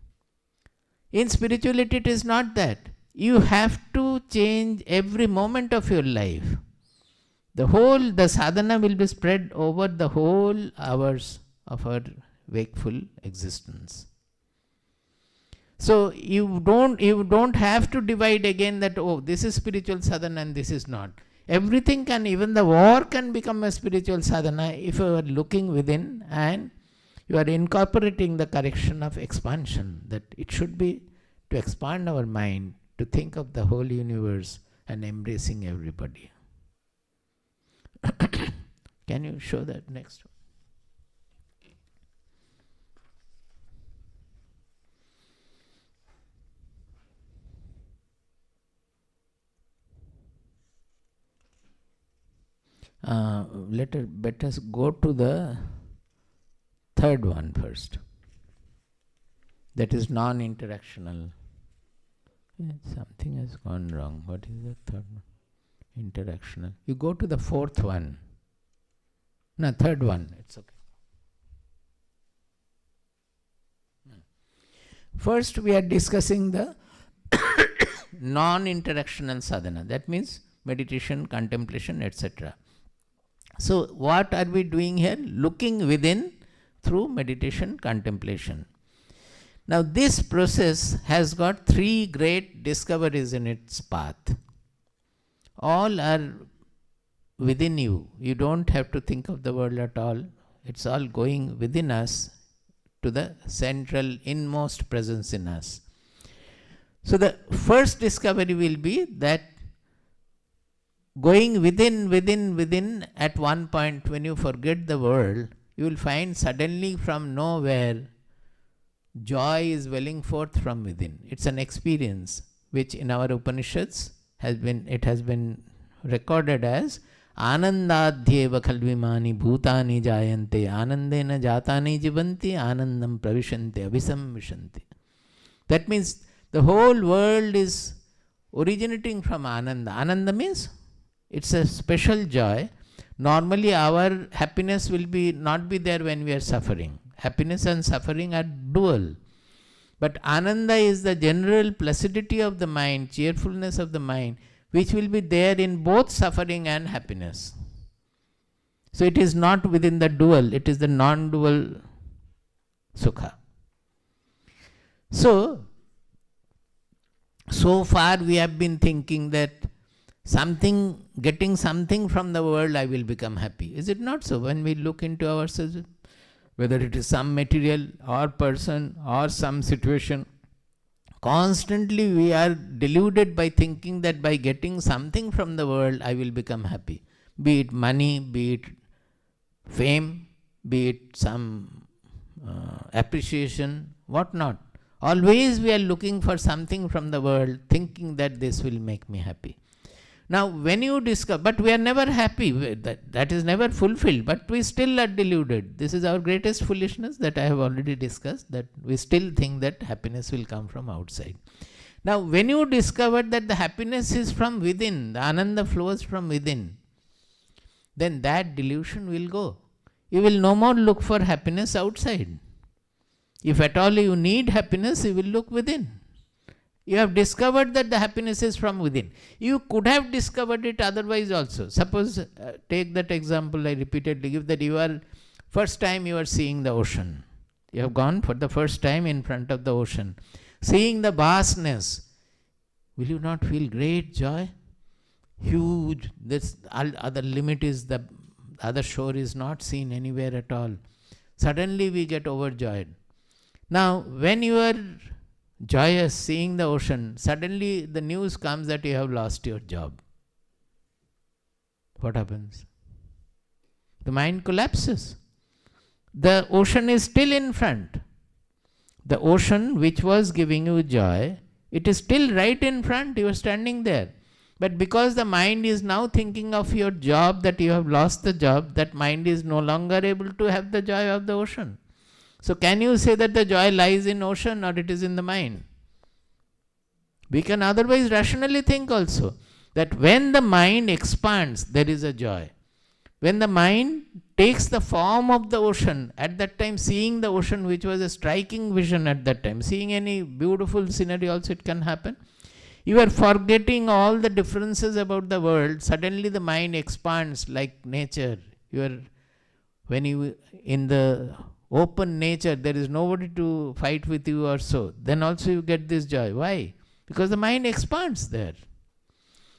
[SPEAKER 1] In spirituality, it is not that. You have to change every moment of your life. The sadhana will be spread over the whole hours of our wakeful existence. So you don't have to divide again that, oh, this is spiritual sadhana and this is not. Everything can, even the war can become a spiritual sadhana if you are looking within and you are incorporating the correction of expansion, that it should be to expand our mind, to think of the whole universe and embracing everybody. Can you show that next one? Let us go to the third one first. That is non-interactional. Something has gone wrong. What is the third one? Interactional. You go to the fourth one. No, third one. It's okay. First, we are discussing the non-interactional sadhana. That means meditation, contemplation, etc. So, what are we doing here? Looking within through meditation, contemplation. Now, this process has got 3 great discoveries in its path. All are within you. You don't have to think of the world at all. It's all going within us to the central inmost presence in us. So the first discovery will be that going within, at one point when you forget the world, you will find suddenly from nowhere joy is welling forth from within. It's an experience which in our Upanishads has been recorded as Anandadhyeva khalvimani bhutani jayante anandena jatani jivanti anandam pravishanti abhisam vishanti. That means the whole world is originating from Ananda. Ananda means it's a special joy. Normally our happiness will not be there when we are suffering. Happiness and suffering are dual. But Ananda is the general placidity of the mind, cheerfulness of the mind, which will be there in both suffering and happiness. So it is not within the dual, it is the non-dual sukha. So far we have been thinking that getting something from the world, I will become happy. Is it not so? When we look into ourselves, whether it is some material or person or some situation, constantly we are deluded by thinking that by getting something from the world, I will become happy. Be it money, be it fame, be it some appreciation, what not. Always we are looking for something from the world, thinking that this will make me happy. Now when you discover, but we are never happy, that is never fulfilled, but we still are deluded. This is our greatest foolishness that I have already discussed, that we still think that happiness will come from outside. Now when you discover that the happiness is from within, the Ananda flows from within, then that delusion will go. You will no more look for happiness outside. If at all you need happiness, you will look within. You have discovered that the happiness is from within. You could have discovered it otherwise also. Suppose, take that example I repeatedly give, that first time you are seeing the ocean. You have gone for the first time in front of the ocean. Seeing the vastness, will you not feel great joy? Huge, this other limit is the other shore is not seen anywhere at all. Suddenly we get overjoyed. Now, when you are joyous seeing the ocean, suddenly the news comes that you have lost your job. What happens? The mind collapses. The ocean is still in front. The ocean which was giving you joy, it is still right in front, you are standing there. But because the mind is now thinking of your job, that you have lost the job, that mind is no longer able to have the joy of the ocean. So can you say that the joy lies in ocean or it is in the mind? We can otherwise rationally think also that when the mind expands, there is a joy. When the mind takes the form of the ocean, at that time seeing the ocean, which was a striking vision at that time, seeing any beautiful scenery also it can happen. You are forgetting all the differences about the world. Suddenly the mind expands like nature. When you in the open nature, there is nobody to fight with you or so. Then also you get this joy. Why? Because the mind expands there.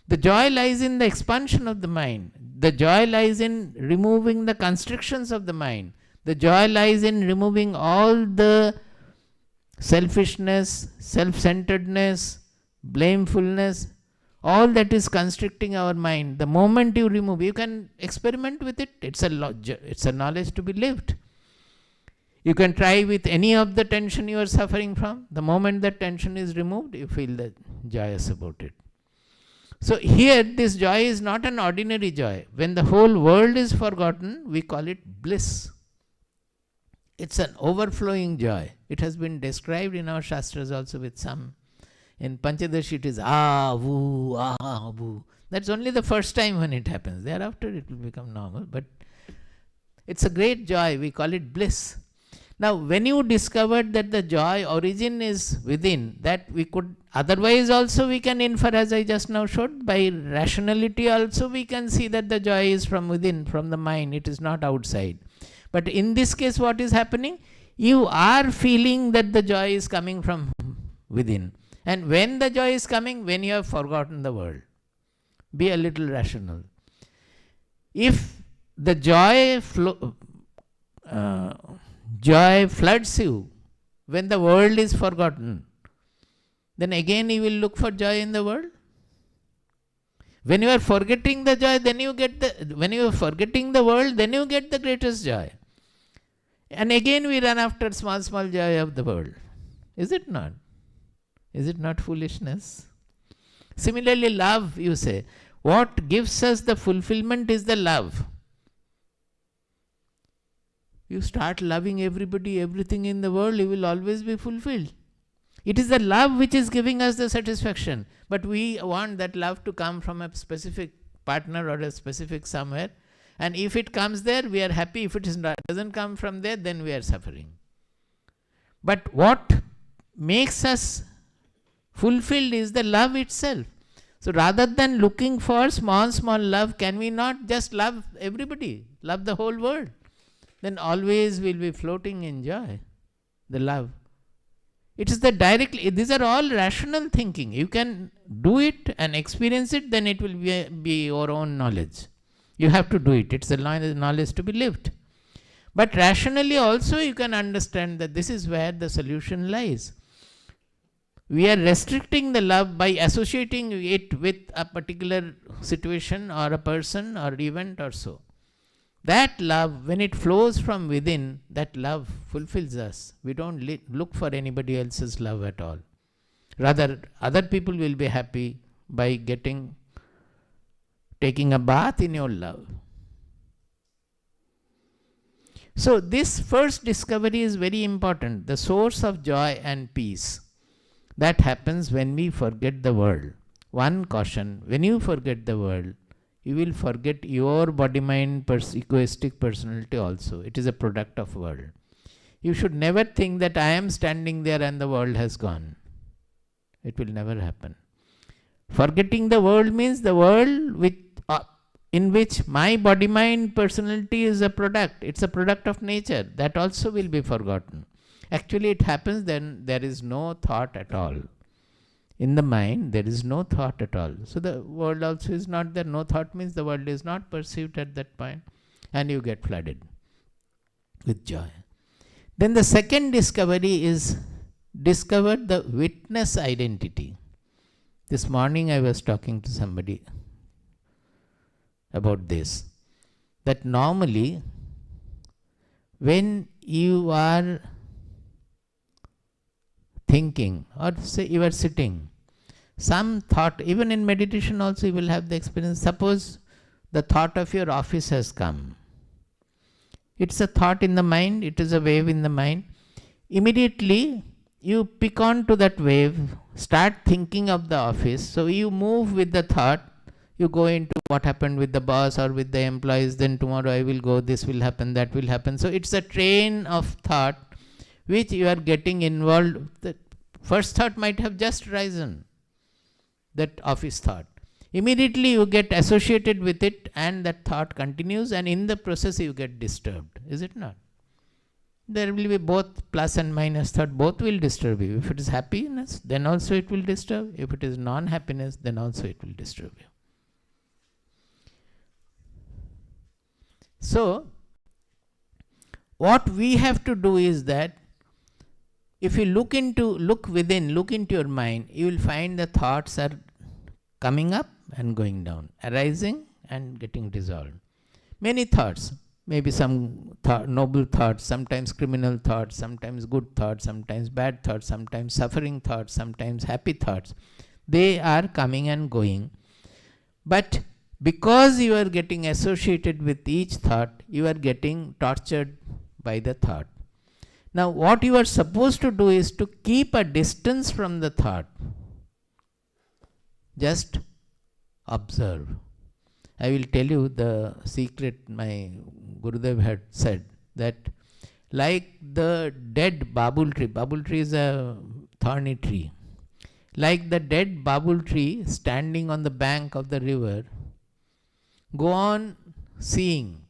[SPEAKER 1] The joy lies in the expansion of the mind. The joy lies in removing the constrictions of the mind. The joy lies in removing all the selfishness, self-centeredness, blamefulness, all that is constricting our mind. The moment you remove, you can experiment with it. It's a knowledge to be lived. You can try with any of the tension you are suffering from. The moment that tension is removed, you feel that joyous about it. So here, this joy is not an ordinary joy. When the whole world is forgotten, we call it bliss. It's an overflowing joy. It has been described in our Shastras also with some. In Panchadashi it is voo, voo. That's only the first time when it happens. Thereafter it will become normal. But it's a great joy. We call it bliss. Now, when you discovered that the joy origin is within, that we could, otherwise also we can infer, as I just now showed, by rationality also we can see that the joy is from within, from the mind, it is not outside. But in this case, what is happening? You are feeling that the joy is coming from within. And when the joy is coming, when you have forgotten the world. Be a little rational. If the joy floods you when the world is forgotten, then again you will look for joy in the world. When you are forgetting the joy, then you get when you are forgetting the world, then you get the greatest joy. And again we run after small joy of the world. Is it not? Is it not foolishness? Similarly, love, you say. What gives us the fulfillment is the love. You start loving everybody, everything in the world, you will always be fulfilled. It is the love which is giving us the satisfaction. But we want that love to come from a specific partner or a specific somewhere. And if it comes there, we are happy. If it doesn't come from there, then we are suffering. But what makes us fulfilled is the love itself. So rather than looking for small love, can we not just love everybody, love the whole world? Then always we'll be floating in joy, the love. It is the these are all rational thinking. You can do it and experience it, then it will be your own knowledge. You have to do it. It's a knowledge to be lived. But rationally also you can understand that this is where the solution lies. We are restricting the love by associating it with a particular situation or a person or event or so. That love, when it flows from within, that love fulfills us. We don't look for anybody else's love at all. Rather, other people will be happy by taking a bath in your love. So this first discovery is very important. The source of joy and peace. That happens when we forget the world. One caution, when you forget the world, you will forget your body-mind egoistic personality also. It is a product of world. You should never think that I am standing there and the world has gone. It will never happen. Forgetting the world means the world in which my body-mind personality is a product. It's a product of nature. That also will be forgotten. Actually, it happens then there is no thought at all. In the mind, there is no thought at all. So the world also is not there. No thought means the world is not perceived at that point. And you get flooded with joy. Then the second discovery is discover the witness identity. This morning I was talking to somebody about this. That normally, when you are thinking, or say you are sitting, some thought, even in meditation also you will have the experience. Suppose the thought of your office has come. It's a thought in the mind, it is a wave in the mind. Immediately you pick on to that wave, start thinking of the office. So you move with the thought, you go into what happened with the boss or with the employees, then tomorrow I will go, this will happen, that will happen. So it's a train of thought which you are getting involved. The first thought might have just risen, that office thought. Immediately you get associated with it and that thought continues, and in the process you get disturbed. Is it not? There will be both plus and minus thought, both will disturb you. If it is happiness, then also it will disturb. If it is non-happiness, then also it will disturb you. So, what we have to do is that if you look within, look into your mind, you will find the thoughts are coming up and going down, arising and getting dissolved. Many thoughts, maybe some noble thoughts, sometimes criminal thoughts, sometimes good thoughts, sometimes bad thoughts, sometimes suffering thoughts, sometimes happy thoughts. They are coming and going. But because you are getting associated with each thought, you are getting tortured by the thought. Now, what you are supposed to do is to keep a distance from the thought. Just observe. I will tell you the secret my Gurudev had said, that like the dead babul tree is a thorny tree, like the dead babul tree standing on the bank of the river, go on seeing.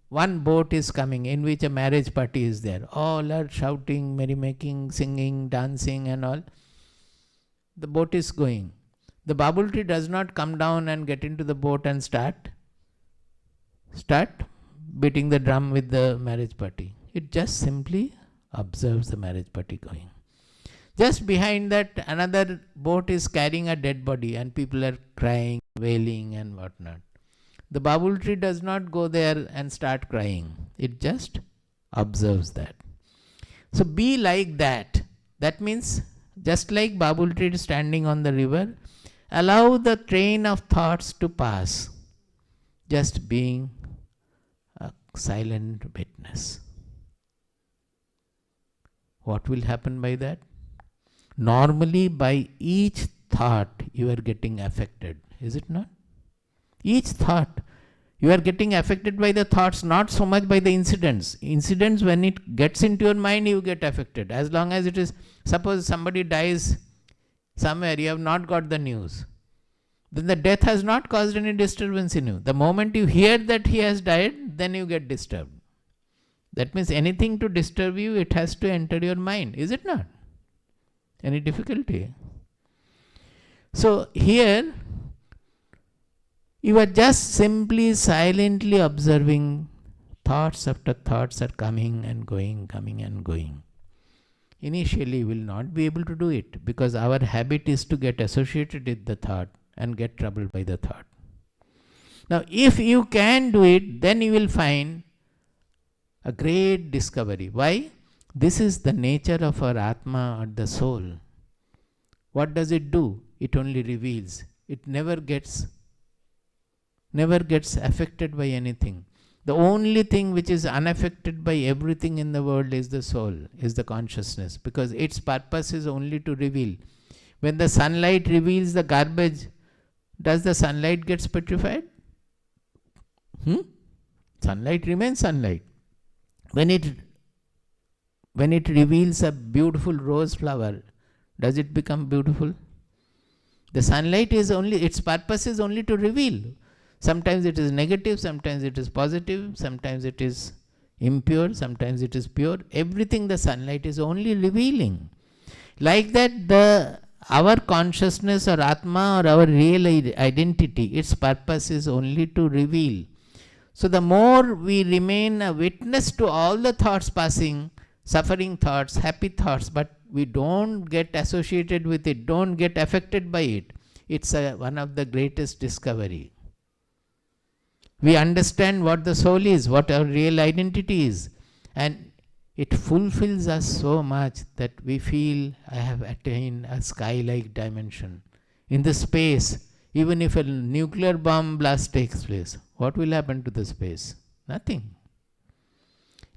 [SPEAKER 1] One boat is coming in which a marriage party is there. All are shouting, merrymaking, singing, dancing and all. The boat is going. The babul tree does not come down and get into the boat and start beating the drum with the marriage party. It just simply observes the marriage party going. Just behind that, another boat is carrying a dead body and people are crying, wailing and whatnot. The babul tree does not go there and start crying. It just observes that. So be like that. That means just like babul tree standing on the river, allow the train of thoughts to pass. Just being a silent witness. What will happen by that? Normally by each thought you are getting affected. Is it not? Each thought. You are getting affected by the thoughts, not so much by the incidents. Incidents, when it gets into your mind, you get affected. As long as it is, suppose somebody dies somewhere, you have not got the news. Then the death has not caused any disturbance in you. The moment you hear that he has died, then you get disturbed. That means anything to disturb you, it has to enter your mind. Is it not? Any difficulty? So here, you are just simply silently observing thoughts after thoughts are coming and going, coming and going. Initially, you will not be able to do it because our habit is to get associated with the thought and get troubled by the thought. Now, if you can do it, then you will find a great discovery. Why? This is the nature of our Atma or the soul. What does it do? It only reveals. It never gets affected by anything. The only thing which is unaffected by everything in the world is the soul, is the consciousness, because its purpose is only to reveal. When the sunlight reveals the garbage, does the sunlight get petrified? Sunlight remains sunlight. When it reveals a beautiful rose flower, does it become beautiful? The sunlight is only, its purpose is only to reveal. Sometimes it is negative, sometimes it is positive, sometimes it is impure, sometimes it is pure. Everything the sunlight is only revealing. Like that, our consciousness or Atma or our real identity, its purpose is only to reveal. So the more we remain a witness to all the thoughts passing, suffering thoughts, happy thoughts, but we don't get associated with it, don't get affected by it, it's one of the greatest discovery. We understand what the soul is, what our real identity is, and it fulfills us so much that we feel, I have attained a sky-like dimension. In the space, even if a nuclear bomb blast takes place, what will happen to the space? Nothing.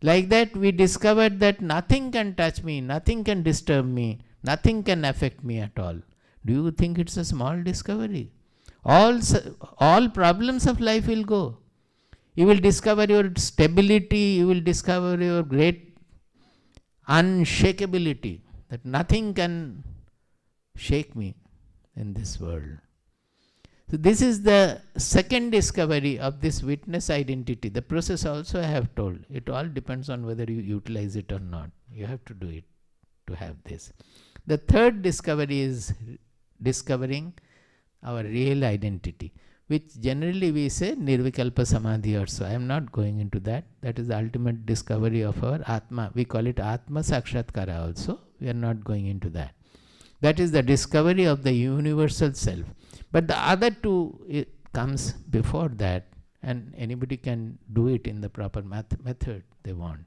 [SPEAKER 1] Like that, we discovered that nothing can touch me, nothing can disturb me, nothing can affect me at all. Do you think it's a small discovery? All problems of life will go. You will discover your stability, you will discover your great unshakability, that nothing can shake me in this world. So this is the second discovery of this witness identity. The process also I have told. It all depends on whether you utilize it or not. You have to do it to have this. The third discovery is discovering our real identity, which generally we say Nirvikalpa Samadhi or so. I am not going into that. That is the ultimate discovery of our Atma. We call it Atma Sakshatkara also. We are not going into that. That is the discovery of the universal self. But the other two, it comes before that, and anybody can do it in the proper method they want.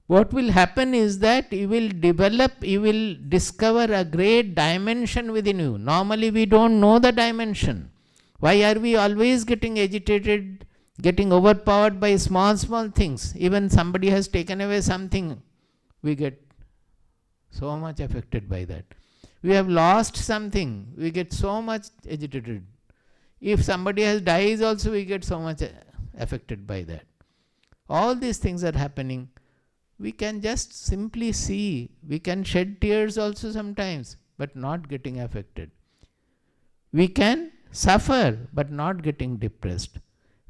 [SPEAKER 1] What will happen is that you will discover a great dimension within you. Normally we don't know the dimension. Why are we always getting agitated, getting overpowered by small things? Even somebody has taken away something, we get so much affected by that. We have lost something, we get so much agitated. If somebody has dies also, we get so much affected by that. All these things are happening. We can just simply see. We can shed tears also sometimes, but not getting affected. We can suffer, but not getting depressed.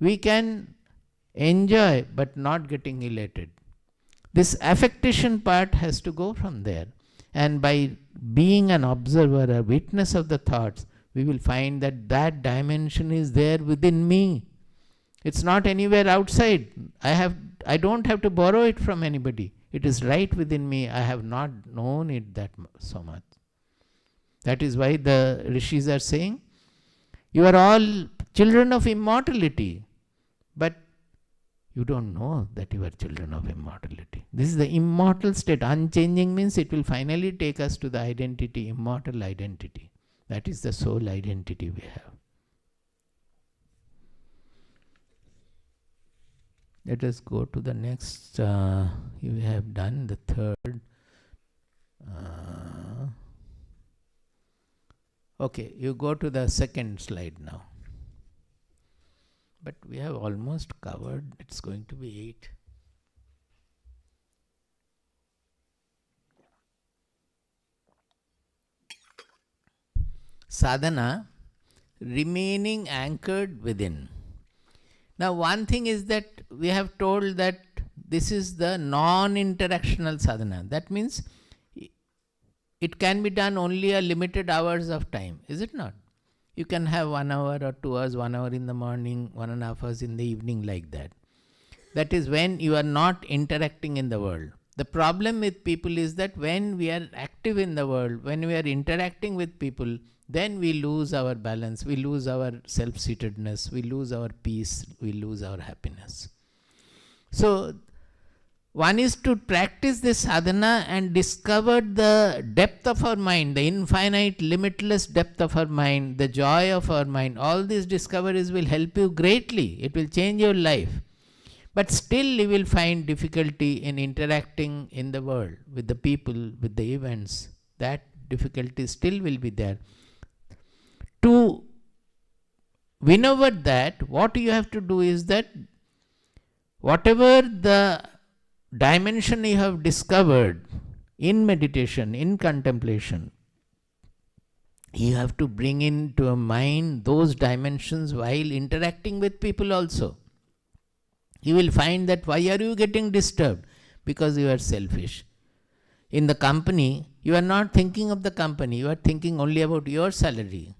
[SPEAKER 1] We can enjoy, but not getting elated. This affectation part has to go from there. And by being an observer, a witness of the thoughts, we will find that that dimension is there within me. It's not anywhere outside. I don't have to borrow it from anybody. It is right within me. I have not known it that so much. That is why the rishis are saying, you are all children of immortality, but you don't know that you are children of immortality. This is the immortal state. Unchanging means it will finally take us to the identity, immortal identity. That is the soul identity we have. Let us go to the next. You have done the third. Okay, you go to the second slide now. But we have almost covered. It's going to be 8. Sadhana, remaining anchored within. Now, one thing is that we have told that this is the non-interactional sadhana. That means it can be done only a limited hours of time, is it not? You can have 1 hour or 2 hours, 1 hour in the morning, 1.5 hours in the evening, like that. That is when you are not interacting in the world. The problem with people is that when we are active in the world, when we are interacting with people, then we lose our balance, we lose our self-seatedness, we lose our peace, we lose our happiness. So, one is to practice this sadhana and discover the depth of our mind, the infinite, limitless depth of our mind, the joy of our mind. All these discoveries will help you greatly. It will change your life. But still you will find difficulty in interacting in the world, with the people, with the events. That difficulty still will be there. To win over that, what you have to do is that whatever the dimension you have discovered in meditation, in contemplation, you have to bring into a mind those dimensions while interacting with people also. You will find that why are you getting disturbed? Because you are selfish. In the company, you are not thinking of the company, you are thinking only about your salary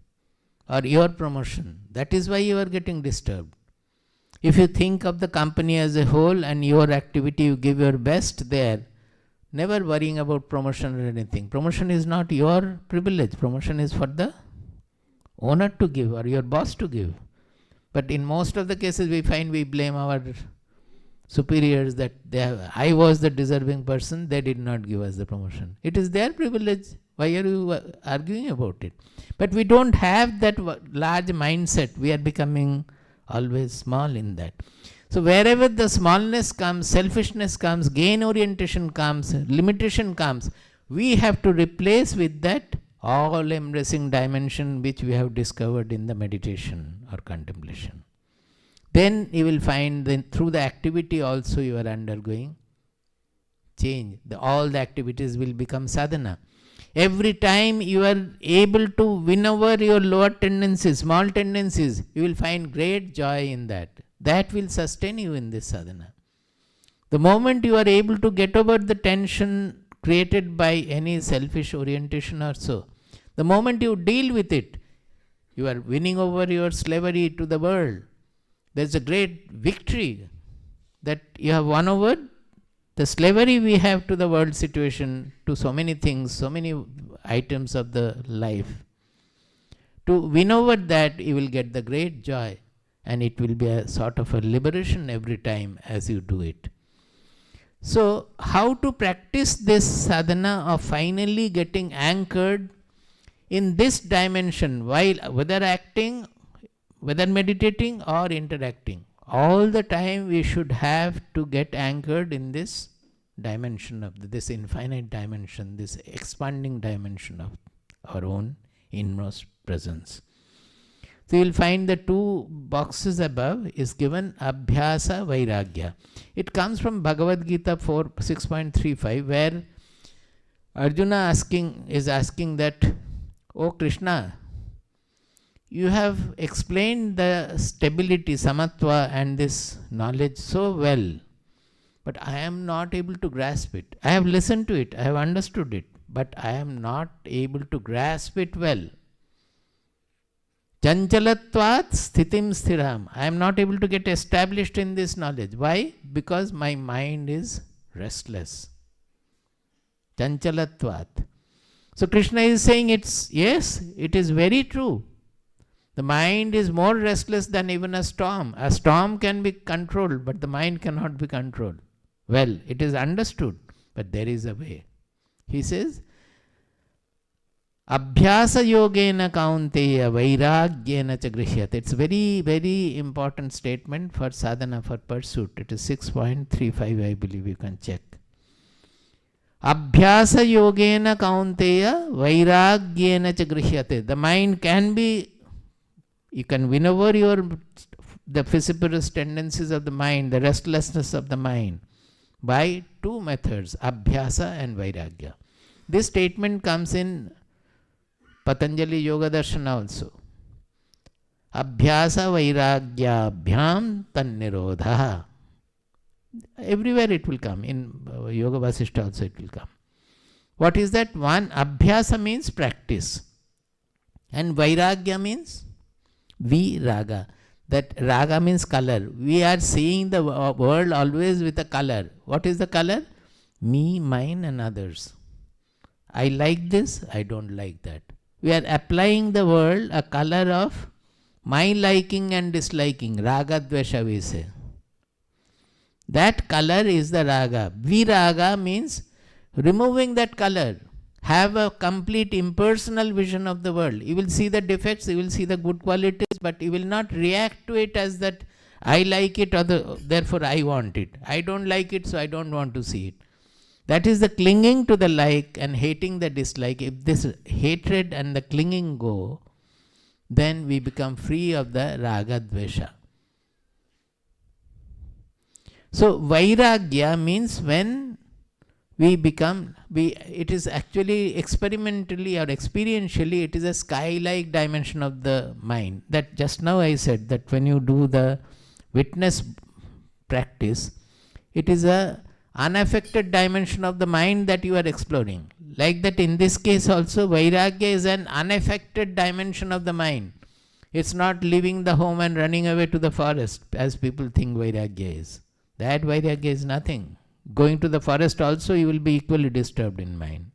[SPEAKER 1] or your promotion. That is why you are getting disturbed. If you think of the company as a whole and your activity, you give your best there, never worrying about promotion or anything. Promotion is not your privilege. Promotion is for the owner to give or your boss to give. But in most of the cases, we find we blame our superiors that I was the deserving person, they did not give us the promotion. It is their privilege. Why are you arguing about it? But we don't have that large mindset. We are becoming always small in that. So wherever the smallness comes, selfishness comes, gain orientation comes, limitation comes, we have to replace with that all-embracing dimension which we have discovered in the meditation or contemplation. Then you will find that through the activity also you are undergoing change. All the activities will become sadhana. Every time you are able to win over your lower tendencies, small tendencies, you will find great joy in that. That will sustain you in this sadhana. The moment you are able to get over the tension created by any selfish orientation or so, the moment you deal with it, you are winning over your slavery to the world. There's a great victory that you have won over the slavery we have to the world situation, to so many things, so many items of the life. To win over that, you will get the great joy, and it will be a sort of a liberation every time as you do it. So, how to practice this sadhana of finally getting anchored in this dimension while whether acting, whether meditating or interacting? All the time we should have to get anchored in this dimension of this infinite dimension, this expanding dimension of our own inmost presence. So you will find the 2 boxes above is given Abhyasa, Viragya. It comes from Bhagavad Gita 6.35, where Arjuna is asking that, "Oh Krishna, you have explained the stability, samatva and this knowledge so well, but I am not able to grasp it. I have listened to it, I have understood it, but I am not able to grasp it well. Chanchalatvat sthitim sthiram. I am not able to get established in this knowledge. Why? Because my mind is restless. Chanchalatvat. So Krishna is saying yes, it is very true. The mind is more restless than even a storm. A storm can be controlled, but the mind cannot be controlled. Well, it is understood, but there is a way. He says, Abhyasa yogena kaunteya vairagyena cha grishyate. It's very, very important statement for sadhana, for pursuit. It is 6.35, I believe you can check. Abhyasa yogena kaunteya vairagyena cha grishyate. The mind can be, you can win over the vociferous tendencies of the mind, the restlessness of the mind, by two methods, Abhyasa and Vairagya. This statement comes in Patanjali Yoga Darshana also. Abhyasa Vairagyabhyam Tannirodha. Everywhere it will come. In Yoga Vasishta also it will come. What is that? One, Abhyasa means practice. And Vairagya means Viraga. That raga means color. We are seeing the world always with a color. What is the color? Me, mine and others. I like this, I don't like that. We are applying the world a color of my liking and disliking. Raga dvesha we say. That color is the raga. Viraga means removing that color. Have a complete impersonal vision of the world. You will see the defects, you will see the good qualities, but you will not react to it as that I like it or therefore I want it. I don't like it, so I don't want to see it. That is the clinging to the like and hating the dislike. If this hatred and the clinging go, then we become free of the raga dvesha. So Vairagya means when it is actually experimentally or experientially, it is a sky-like dimension of the mind. That just now I said that when you do the witness practice, it is a unaffected dimension of the mind that you are exploring. Like that in this case also, Vairagya is an unaffected dimension of the mind. It's not leaving the home and running away to the forest as people think Vairagya is. That Vairagya is nothing. Going to the forest also, you will be equally disturbed in mind.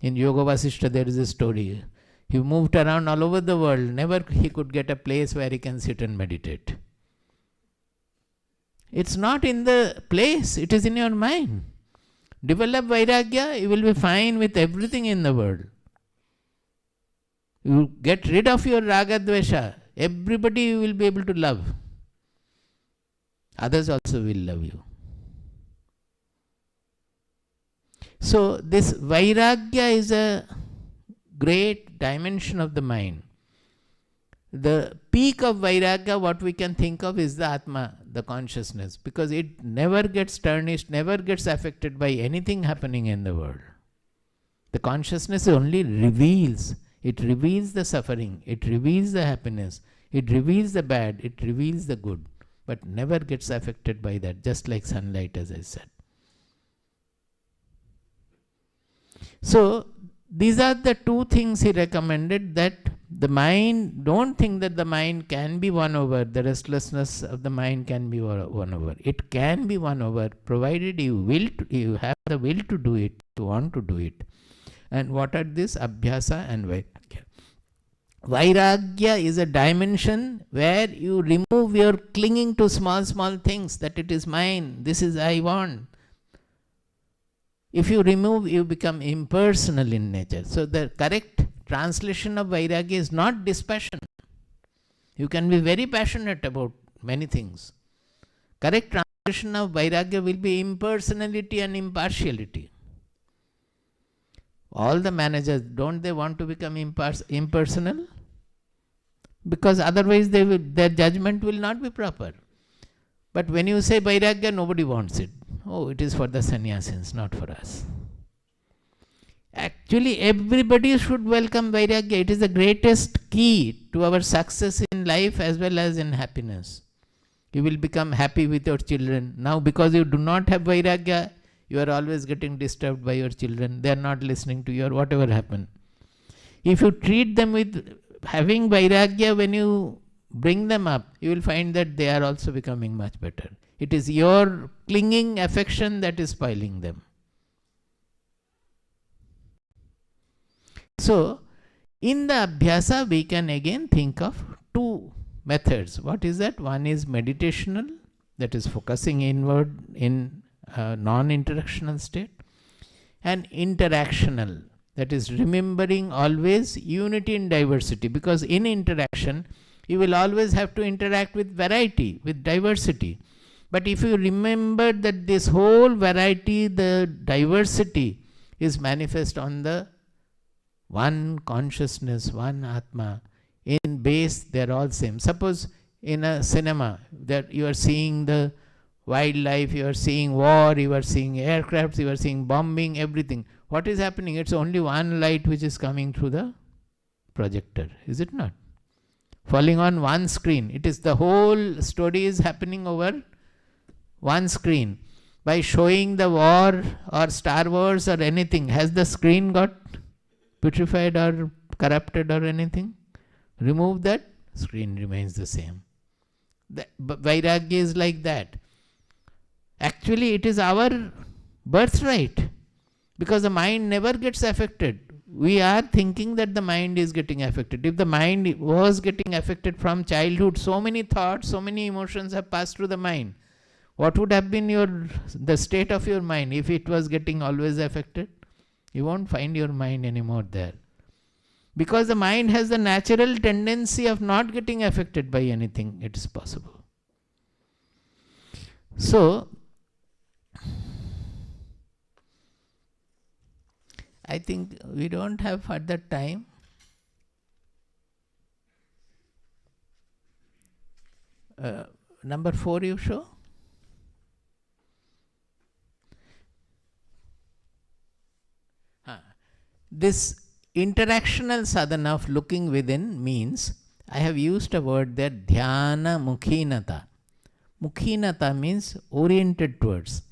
[SPEAKER 1] In Yoga Vasishta there is a story. He moved around all over the world. Never he could get a place where he can sit and meditate. It's not in the place, it is in your mind. Develop Vairagya, you will be fine with everything in the world. You get rid of your Raga Dvesha. Everybody you will be able to love. Others also will love you. So this Vairagya is a great dimension of the mind. The peak of Vairagya, what we can think of is the Atma, the consciousness, because it never gets tarnished, never gets affected by anything happening in the world. The consciousness only reveals. It reveals the suffering, it reveals the happiness, it reveals the bad, it reveals the good, but never gets affected by that, just like sunlight, as I said. So these are the two things he recommended, that the mind, don't think that the mind can be won over, the restlessness of the mind can be won over. It can be won over, provided you have the will to do it, to want to do it. And what are this? Abhyasa and Vairagya. Vairagya is a dimension where you remove your clinging to small things, that it is mine, this is I want. If you remove, you become impersonal in nature. So the correct translation of Vairagya is not dispassion. You can be very passionate about many things. Correct translation of Vairagya will be impersonality and impartiality. All the managers, don't they want to become impersonal? Because otherwise their judgment will not be proper. But when you say Vairagya, nobody wants it. Oh, it is for the sannyasins, not for us. Actually, everybody should welcome Vairagya. It is the greatest key to our success in life as well as in happiness. You will become happy with your children. Now, because you do not have Vairagya, you are always getting disturbed by your children. They are not listening to you or whatever happened. If you treat them with having Vairagya, when you bring them up, you will find that they are also becoming much better. It is your clinging affection that is spoiling them. So, in the Abhyasa, we can again think of two methods. What is that? One is meditational, that is focusing inward in a non-interactional state, and interactional, that is remembering always unity in diversity, because in interaction you will always have to interact with variety, with diversity. But if you remember that this whole variety, the diversity is manifest on the one consciousness, one Atma, in base they are all same. Suppose in a cinema that you are seeing the wildlife, you are seeing war, you are seeing aircrafts, you are seeing bombing, everything. What is happening? It's only one light which is coming through the projector, is it not? Falling on one screen. It is the whole story is happening over one screen. By showing the war or Star Wars or anything, has the screen got putrefied or corrupted or anything? Remove that, screen remains the same. The Vairagya is like that. Actually, it is our birthright, because the mind never gets affected. We are thinking that the mind is getting affected. If the mind was getting affected from childhood, so many thoughts, so many emotions have passed through the mind. What would have been the state of your mind if it was getting always affected? You won't find your mind anymore there. Because the mind has the natural tendency of not getting affected by anything, it is possible. So, I think we don't have further time. Number 4 you show? This interactional sadhana of looking within means, I have used a word there, dhyana mukhinata. Mukhinata means oriented towards.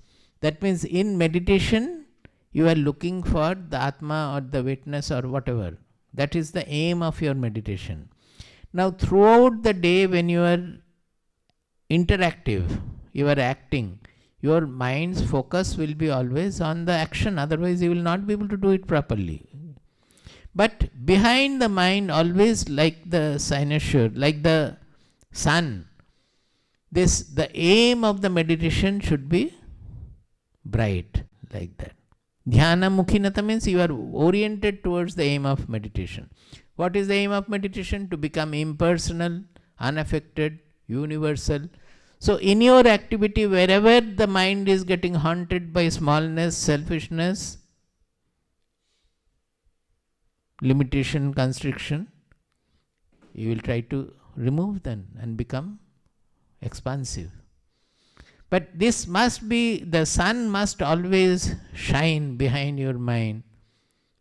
[SPEAKER 1] That means in meditation, you are looking for the Atma or the witness or whatever. That is the aim of your meditation. Now, throughout the day when you are interactive, you are acting, your mind's focus will be always on the action, otherwise you will not be able to do it properly. But behind the mind, always like the cynosure, like the sun, the aim of the meditation should be bright, like that. Dhyana mukhinata means you are oriented towards the aim of meditation. What is the aim of meditation? To become impersonal, unaffected, universal. So in your activity, wherever the mind is getting haunted by smallness, selfishness, limitation, constriction, you will try to remove them and become expansive. But this must be, the sun must always shine behind your mind,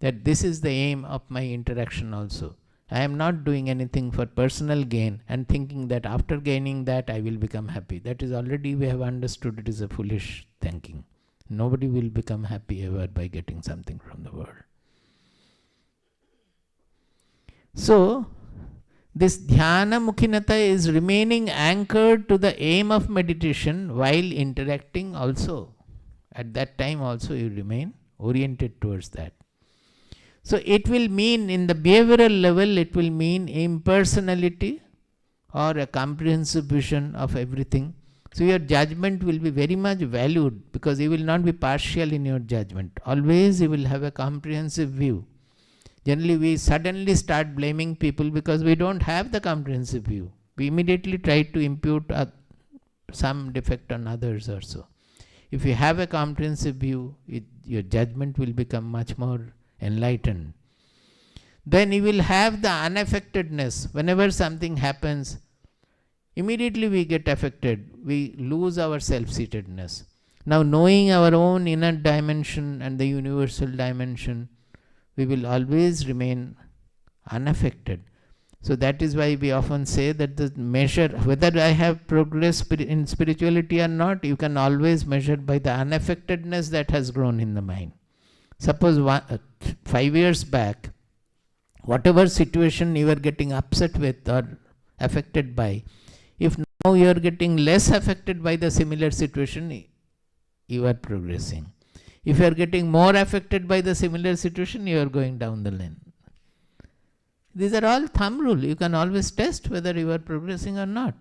[SPEAKER 1] that this is the aim of my interaction also. I am not doing anything for personal gain and thinking that after gaining that I will become happy. That is already, we have understood, it is a foolish thinking. Nobody will become happy ever by getting something from the world. So, this dhyana mukhinata is remaining anchored to the aim of meditation while interacting also. At that time also you remain oriented towards that. So it will mean, in the behavioral level, it will mean impersonality or a comprehensive vision of everything. So your judgment will be very much valued, because you will not be partial in your judgment. Always you will have a comprehensive view. Generally we suddenly start blaming people because we don't have the comprehensive view. We immediately try to impute some defect on others also. If you have a comprehensive view, your judgment will become much more enlightened. Then you will have the unaffectedness. Whenever something happens, immediately we get affected. We lose our self-seatedness. Now, knowing our own inner dimension and the universal dimension, we will always remain unaffected. So that is why we often say that the measure, whether I have progressed in spirituality or not, you can always measure by the unaffectedness that has grown in the mind. Suppose 5 years back, whatever situation you were getting upset with or affected by, if now you are getting less affected by the similar situation, you are progressing. If you are getting more affected by the similar situation, you are going down the lane. These are all thumb rule. You can always test whether you are progressing or not.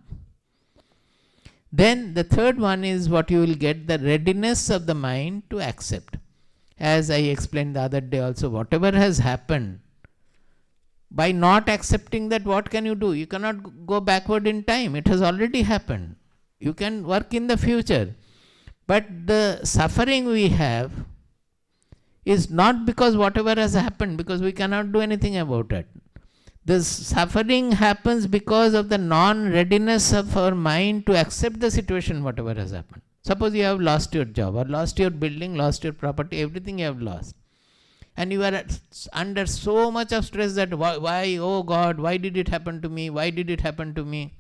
[SPEAKER 1] Then the third one is what you will get, the readiness of the mind to accept. As I explained the other day also, whatever has happened, by not accepting that, what can you do? You cannot go backward in time. It has already happened. You can work in the future. But the suffering we have is not because whatever has happened, because we cannot do anything about it. The suffering happens because of the non-readiness of our mind to accept the situation, whatever has happened. Suppose you have lost your job, or lost your building, lost your property, everything you have lost. And you are under so much of stress that why, oh God, why did it happen to me? Why did it happen to me?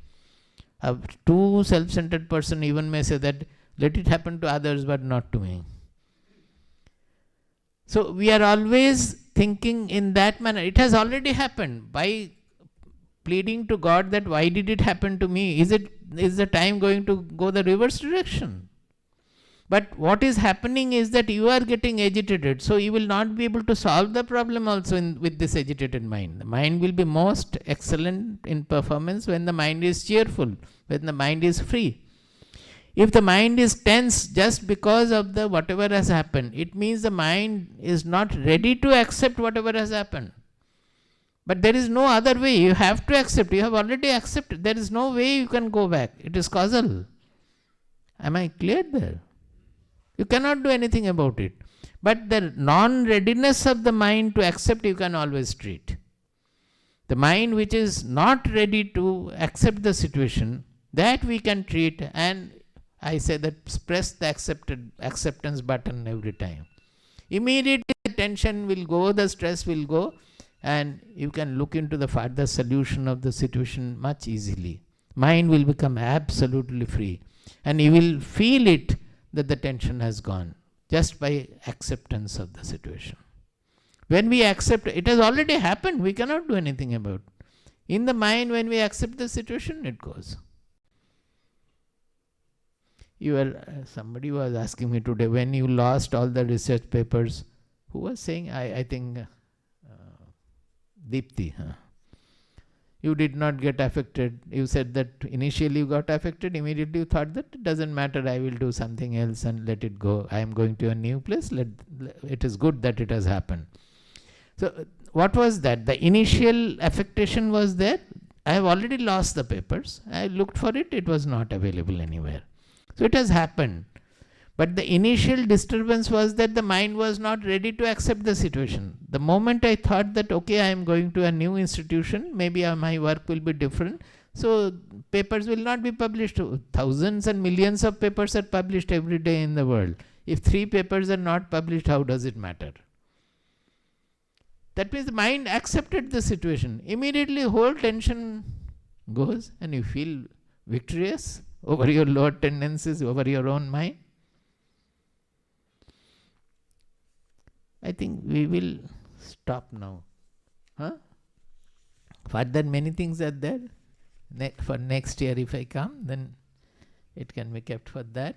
[SPEAKER 1] A too self-centered person even may say that, let it happen to others but not to me. So we are always thinking in that manner. It has already happened. By pleading to God that why did it happen to me, is the time going to go the reverse direction? But what is happening is that you are getting agitated, so you will not be able to solve the problem also with this agitated mind. The mind will be most excellent in performance when the mind is cheerful, when the mind is free. If the mind is tense just because of the whatever has happened, it means the mind is not ready to accept whatever has happened. But there is no other way. You have to accept. You have already accepted. There is no way you can go back. It is causal. Am I clear there? You cannot do anything about it. But the non-readiness of the mind to accept, you can always treat. The mind which is not ready to accept the situation, that we can treat, and I say that press the acceptance button every time. Immediately the tension will go, the stress will go, and you can look into the further solution of the situation much easily. Mind will become absolutely free, and you will feel it that the tension has gone just by acceptance of the situation. When we accept, it has already happened, we cannot do anything about it. In the mind, when we accept the situation, it goes. Somebody was asking me today, when you lost all the research papers, who was saying, I think Deepthi, you did not get affected. You said that initially you got affected, immediately you thought that it doesn't matter, I will do something else and let it go. I am going to a new place, it is good that it has happened. So what was that? The initial affectation was there. I have already lost the papers. I looked for it, it was not available anywhere. So it has happened. But the initial disturbance was that the mind was not ready to accept the situation. The moment I thought that, okay, I am going to a new institution, maybe my work will be different, so papers will not be published. Thousands and millions of papers are published every day in the world. If 3 papers are not published, how does it matter? That means the mind accepted the situation. Immediately whole tension goes and you feel victorious over your lower tendencies, over your own mind. I think we will stop now. Further many things are there. For next year if I come, then it can be kept for that.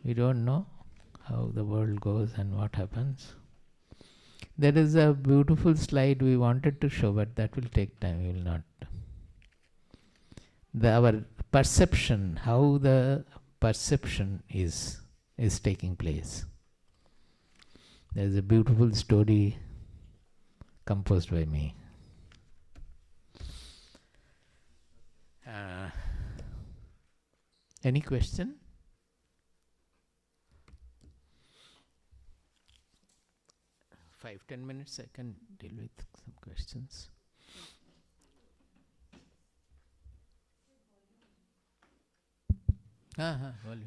[SPEAKER 1] We don't know how the world goes and what happens. There is a beautiful slide we wanted to show, but that will take time. We will not. Our perception, how the perception is taking place. There is a beautiful story composed by me. Any question? Five, 10 minutes I can deal with some questions.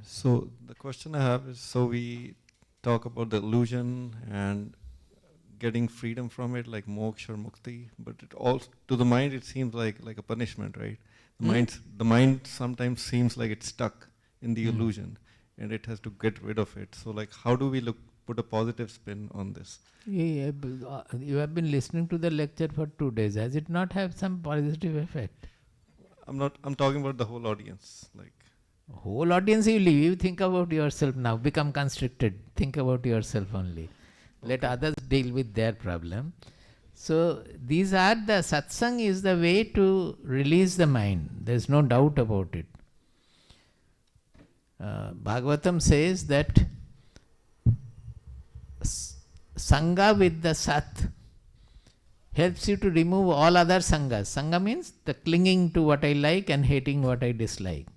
[SPEAKER 2] So the question I have is, so we talk about the illusion and getting freedom from it, like moksha or mukti, but it also, to the mind it seems like a punishment, right? The mind sometimes seems like it's stuck in the illusion and it has to get rid of it. So like how do we put a positive spin on this?
[SPEAKER 1] You have been listening to the lecture for 2 days. Has it not have some positive effect?
[SPEAKER 2] I'm talking about the whole audience. Like
[SPEAKER 1] whole audience you leave. You think about yourself now. Become constricted. Think about yourself only. Let others deal with their problem. So these are the satsang is the way to release the mind. There is no doubt about it. Bhagavatam says that sangha with the sat helps you to remove all other sanghas. Sangha means the clinging to what I like and hating what I dislike.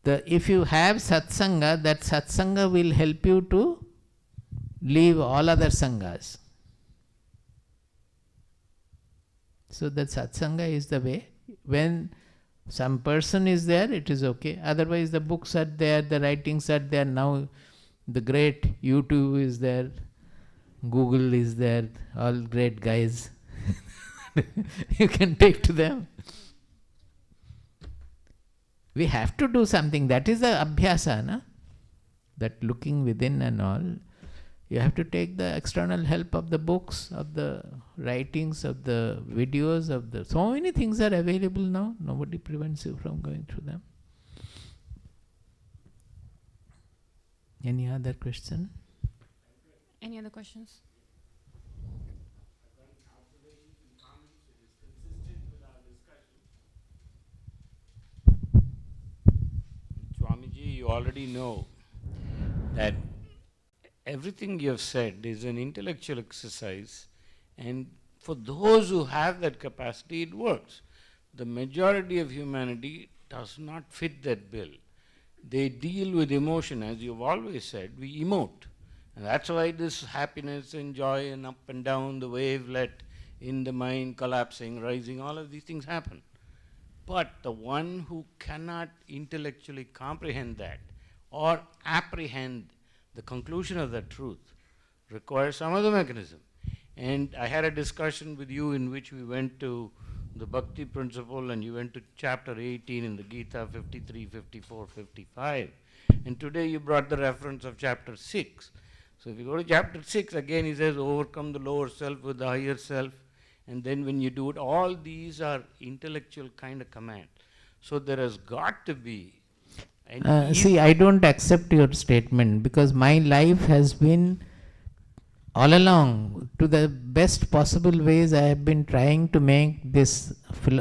[SPEAKER 1] If you have satsanga, that satsanga will help you to leave all other sanghas. So that satsanga is the way. When some person is there, it is okay. Otherwise the books are there, the writings are there. Now the great YouTube is there, Google is there, all great guys. You can take to them. We have to do something. That is the abhyasa, na? That looking within and all. You have to take the external help of the books, of the writings, of the videos, of the... So many things are available now. Nobody prevents you from going through them. Any other question?
[SPEAKER 3] Any other questions?
[SPEAKER 4] Swamiji, you already know that everything you have said is an intellectual exercise, and for those who have that capacity, it works. The majority of humanity does not fit that bill. They deal with emotion, as you've always said, we emote. And that's why this happiness and joy and up and down, the wavelet in the mind, collapsing, rising, all of these things happen. But the one who cannot intellectually comprehend that or apprehend the conclusion of the truth requires some other mechanism. And I had a discussion with you in which we went to the Bhakti principle and you went to chapter 18 in the Gita, 53, 54, 55. And today you brought the reference of chapter 6. So if you go to chapter 6, again he says, overcome the lower self with the higher self. And then when you do it, all these are intellectual kind of command. So there has got to be...
[SPEAKER 1] See, I don't accept your statement because my life has been all along to the best possible ways. I have been trying to make this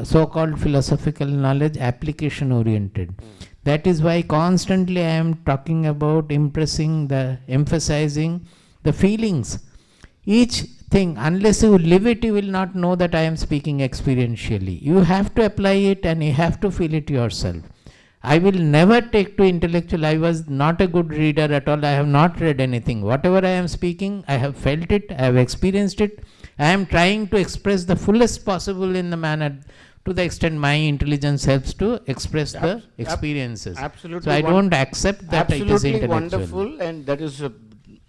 [SPEAKER 1] so-called philosophical knowledge application oriented. That is why constantly I am talking about emphasizing the feelings. Each thing, unless you live it, you will not know that I am speaking experientially. You have to apply it and you have to feel it yourself. I will never take to intellectual. I was not a good reader at all. I have not read anything. Whatever I am speaking, I have felt it, I have experienced it. I am trying to express the fullest possible in the manner to the extent my intelligence helps to express the experiences.
[SPEAKER 4] Absolutely.
[SPEAKER 1] So I don't accept that it is intellectual.
[SPEAKER 4] Wonderful, and that is a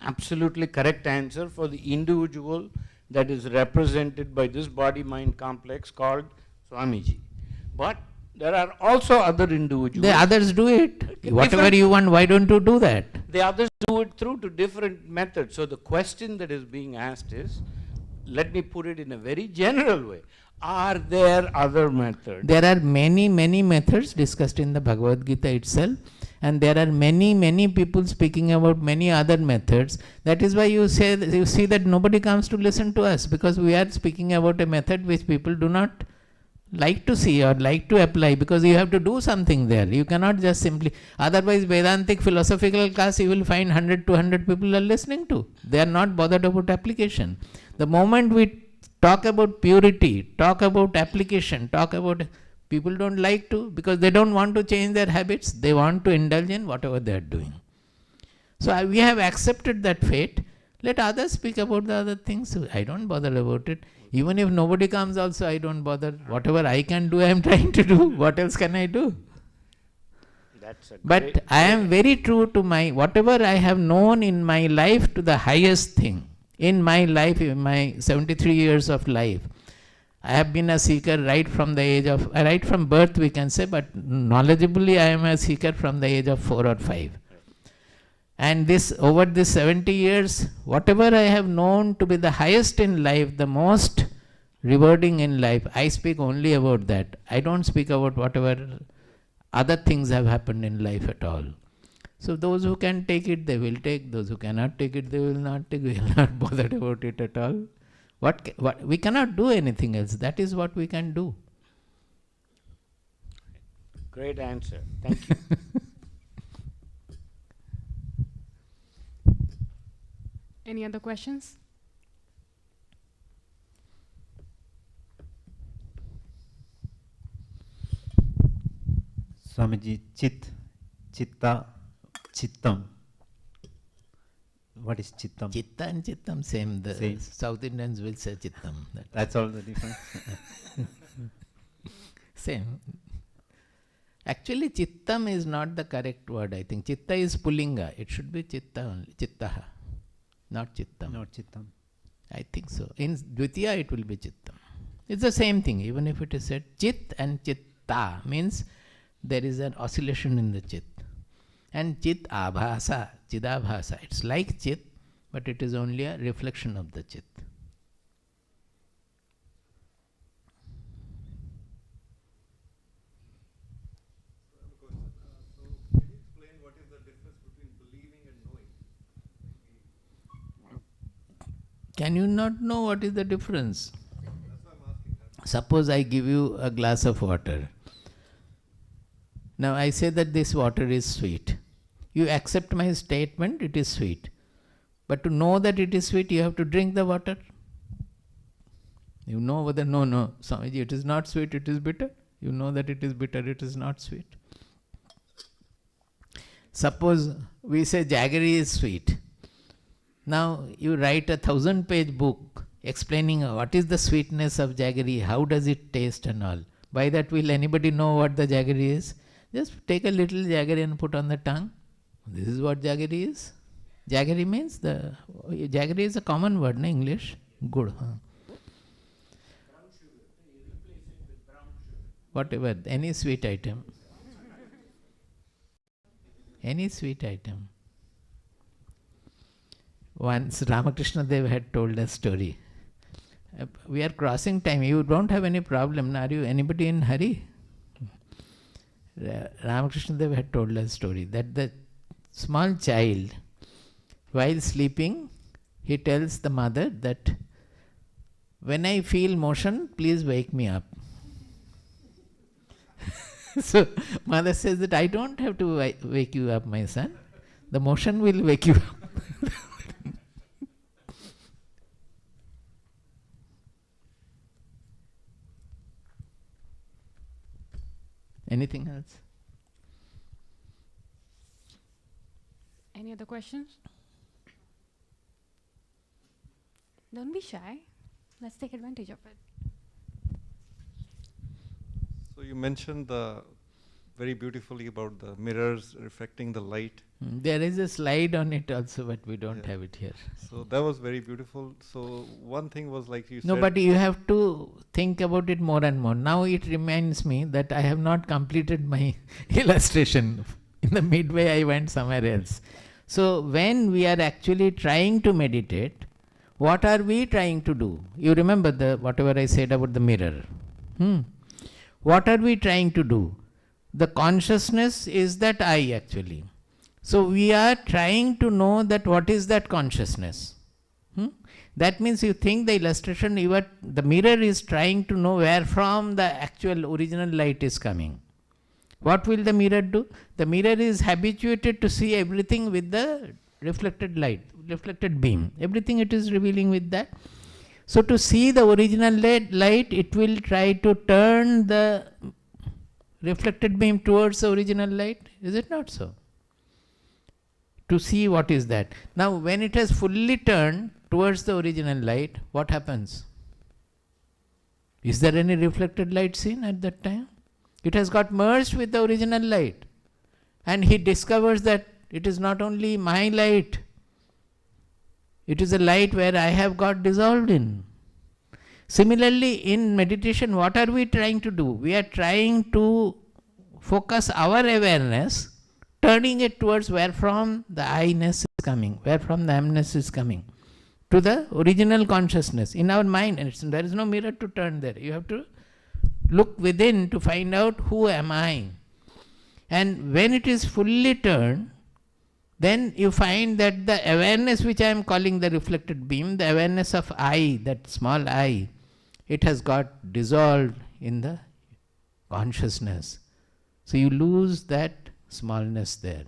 [SPEAKER 4] absolutely correct answer for the individual that is represented by this body-mind complex called Swamiji. But there are also other individuals.
[SPEAKER 1] The others do it. Whatever you want, why don't you do that?
[SPEAKER 4] The others do it through to different methods. So the question that is being asked is, let me put it in a very general way. Are there other methods?
[SPEAKER 1] There are many, many methods discussed in the Bhagavad Gita itself. And there are many, many people speaking about many other methods. That is why you see that nobody comes to listen to us, because we are speaking about a method which people do not like to see or like to apply, because you have to do something there. You cannot just simply, otherwise Vedantic philosophical class you will find 100, 200 people are listening to. They are not bothered about application. The moment we talk about purity, talk about application, talk about... People don't like to, because they don't want to change their habits. They want to indulge in whatever they are doing. So we have accepted that fate. Let others speak about the other things. I don't bother about it. Even if nobody comes also, I don't bother. Whatever I can do, I am trying to do. What else can I do? But I am very true to my, whatever I have known in my life, to the highest thing. In my life, in my 73 years of life, I have been a seeker right from the age of, right from birth we can say, but knowledgeably I am a seeker from the age of 4 or 5. And this, over this 70 years, whatever I have known to be the highest in life, the most rewarding in life, I speak only about that. I don't speak about whatever other things have happened in life at all. So those who can take it, they will take. Those who cannot take it, they will not take. We are not bothered about it at all. What we cannot do anything else. That is what we can do.
[SPEAKER 4] Great answer. Thank you.
[SPEAKER 3] Any other questions?
[SPEAKER 5] Swamiji, chitta, chittam. What is chittam?
[SPEAKER 1] Chitta and chittam same. The
[SPEAKER 5] Same.
[SPEAKER 1] South Indians will say chittam.
[SPEAKER 5] That's all the difference.
[SPEAKER 1] Same. Actually, chittam is not the correct word. I think chitta is pullinga. It should be chitta only. Chittaha, not chittam.
[SPEAKER 5] Not chittam.
[SPEAKER 1] I think so. In Dvitiya, it will be chittam. It's the same thing. Even if it is said chit and chitta means there is an oscillation in the chit. And chit abhasa, chidabhasa. It's like chit, but it is only a reflection of the chit. Can you not know what is the difference? Suppose I give you a glass of water. Now I say that this water is sweet. You accept my statement, it is sweet. But to know that it is sweet, you have to drink the water. You know whether, no, Swamiji, it is not sweet, it is bitter. You know that it is bitter, it is not sweet. Suppose we say jaggery is sweet. Now you write a 1000-page book explaining what is the sweetness of jaggery, how does it taste and all. By that will anybody know what the jaggery is? Just take a little jaggery and put on the tongue. This is what jaggery is. Jaggery means jaggery is a common word in English. Good. Huh? Whatever, any sweet item. Any sweet item. Once Ramakrishna Dev had told a story. We are crossing time. You don't have any problem. Are you anybody in hurry? Ramakrishna Dev had told a story that the small child, while sleeping, he tells the mother that when I feel motion, please wake me up. So mother says that I don't have to wake you up, my son. The motion will wake you up. Anything else?
[SPEAKER 3] Any other questions? Don't be shy. Let's take advantage of it.
[SPEAKER 2] So you mentioned very beautifully about the mirrors reflecting the light.
[SPEAKER 1] There is a slide on it also, but we don't have it here.
[SPEAKER 2] So that was very beautiful. So one thing was like you
[SPEAKER 1] No,
[SPEAKER 2] said.
[SPEAKER 1] but you have to think about it more and more. Now it reminds me that I have not completed my illustration. In the midway I went somewhere else. So when we are actually trying to meditate, what are we trying to do? You remember whatever I said about the mirror. What are we trying to do? The consciousness is that I actually. So we are trying to know that what is that consciousness. That means you think the illustration, the mirror is trying to know where from the actual original light is coming. What will the mirror do? The mirror is habituated to see everything with the reflected light, reflected beam. Everything it is revealing with that. So to see the original light, it will try to turn the reflected beam towards the original light. Is it not so? To see what is that. Now when it has fully turned towards the original light, what happens? Is there any reflected light seen at that time? It has got merged with the original light. And he discovers that it is not only my light, it is a light where I have got dissolved in. Similarly, in meditation, what are we trying to do? We are trying to focus our awareness, turning it towards where from the I-ness is coming, where from the am-ness is coming, to the original consciousness in our mind. And there is no mirror to turn there. You have to look within to find out who am I. And when it is fully turned, then you find that the awareness which I am calling the reflected beam, the awareness of I, that small I, it has got dissolved in the consciousness. So you lose that smallness there.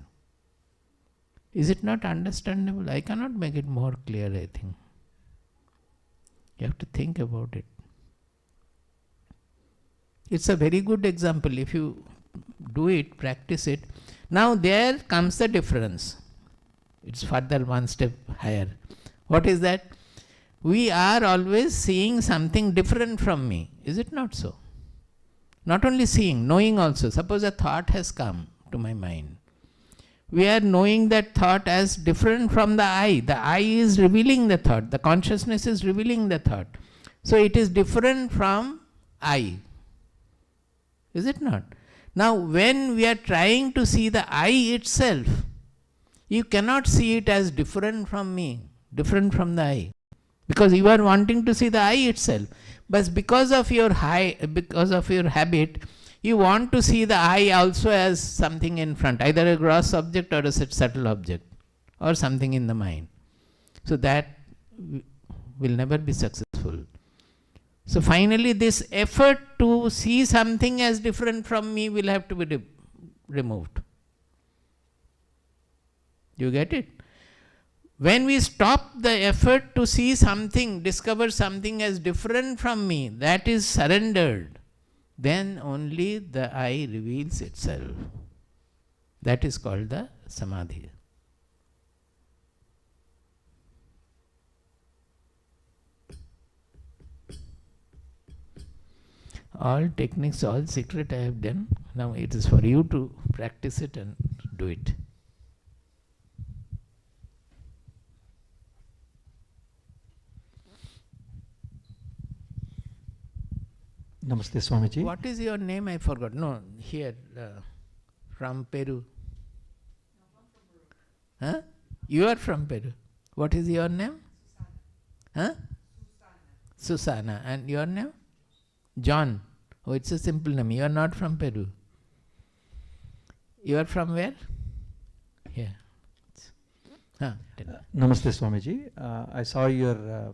[SPEAKER 1] Is it not understandable? I cannot make it more clear, I think. You have to think about it. It's a very good example. If you do it, practice it. Now there comes the difference. It's further one step higher. What is that? We are always seeing something different from me. Is it not so? Not only seeing, knowing also. Suppose a thought has come to my mind. We are knowing that thought as different from the I. The I is revealing the thought. The consciousness is revealing the thought. So it is different from I. Is it not? Now when we are trying to see the I itself, you cannot see it as different from me, different from the I. Because you are wanting to see the I itself. But because of your habit, you want to see the I also as something in front, either a gross object or a subtle object, or something in the mind. So that will never be successful. So finally this effort to see something as different from me will have to be removed. You get it? When we stop the effort to see something, discover something as different from me, that is surrendered, then only the I reveals itself. That is called the samadhi. All techniques, all secret I have done. Now it is for you to practice it and do it.
[SPEAKER 6] Namaste, Swamiji.
[SPEAKER 1] What is your name? I forgot. No, here, from Peru. Huh? You are from Peru. What is your name? Huh? Susana. And your name? John. Oh, it's a simple name. You are not from Peru. You are from where? Here.
[SPEAKER 6] Namaste, Swamiji. I saw your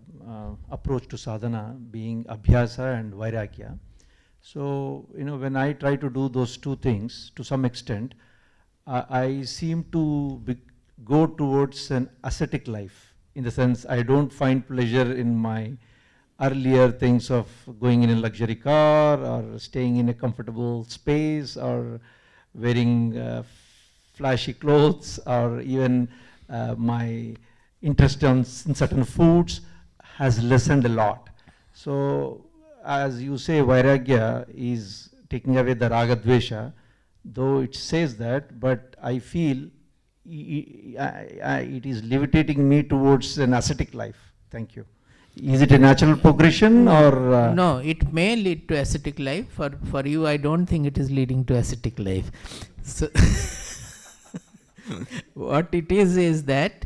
[SPEAKER 6] approach to sadhana being Abhyasa and Viragya. So, when I try to do those two things, to some extent, I seem to go towards an ascetic life. In the sense, I don't find pleasure in my earlier things of going in a luxury car or staying in a comfortable space or wearing flashy clothes, or even my interest in certain foods has lessened a lot. So as you say, Vairagya is taking away the Raga Dvesha, though it says that, but I feel it is levitating me towards an ascetic life. Thank you. Is it a natural progression or?
[SPEAKER 1] No, it may lead to ascetic life. For you, I don't think it is leading to ascetic life. So what it is that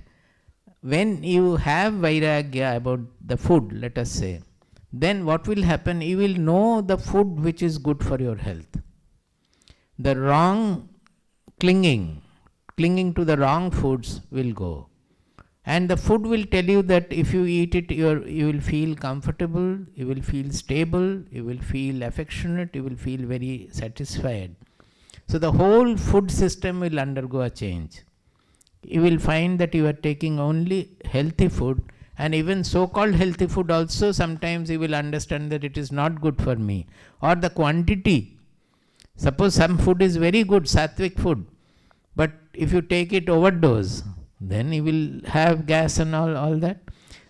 [SPEAKER 1] when you have Vairagya about the food, let us say, then what will happen? You will know the food which is good for your health. The wrong clinging to the wrong foods will go. And the food will tell you that if you eat it, you will feel comfortable, you will feel stable, you will feel affectionate, you will feel very satisfied. So the whole food system will undergo a change. You will find that you are taking only healthy food, and even so-called healthy food also sometimes you will understand that it is not good for me. Or the quantity. Suppose some food is very good, sattvic food, but if you take it overdose, then you will have gas and all that.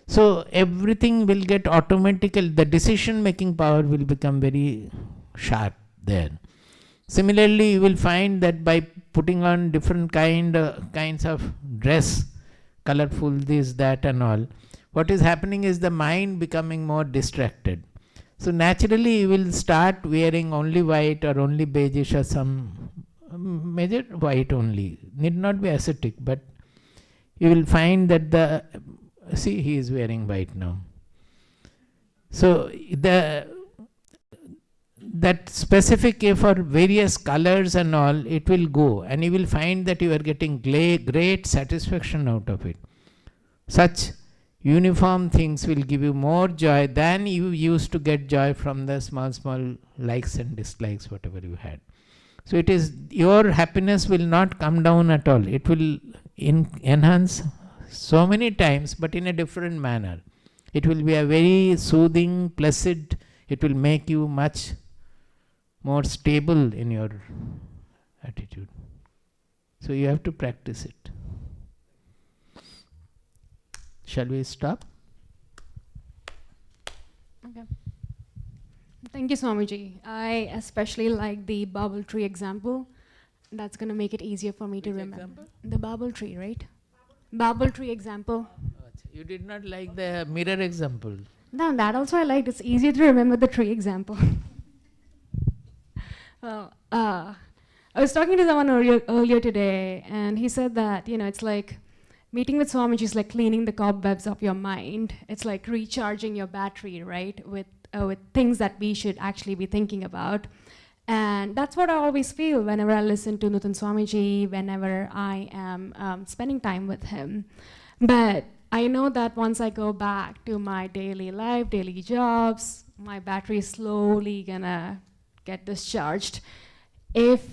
[SPEAKER 1] So everything will get automatical, the decision making power will become very sharp there. Similarly, you will find that by putting on different kinds of dress, colorful this, that and all, what is happening is the mind becoming more distracted. So naturally you will start wearing only white or only beigeish or some major white only. Need not be ascetic, but you will find that see, he is wearing white now. So the that specific for various colors and all, it will go, and you will find that you are getting great satisfaction out of it. Such uniform things will give you more joy than you used to get joy from the small likes and dislikes, whatever you had. So it is, your happiness will not come down at all. It will enhance so many times, but in a different manner. It will be a very soothing, placid, it will make you much more stable in your attitude. So you have to practice it. Shall we stop?
[SPEAKER 3] Okay. Thank you, Swamiji. I especially like the bubble tree example. That's going to make it easier for me to remember.
[SPEAKER 1] Example?
[SPEAKER 3] The bubble tree, right? Bubble tree example.
[SPEAKER 1] You did not like the mirror example.
[SPEAKER 3] No, that also I liked. It's easier to remember the tree example. Well, I was talking to someone earlier today, and he said that, it's like meeting with Swamiji is like cleaning the cobwebs of your mind. It's like recharging your battery, right, with things that we should actually be thinking about. And that's what I always feel whenever I listen to Nutan Swamiji, whenever I am spending time with him. But I know that once I go back to my daily life, daily jobs, my battery is slowly gonna get discharged. If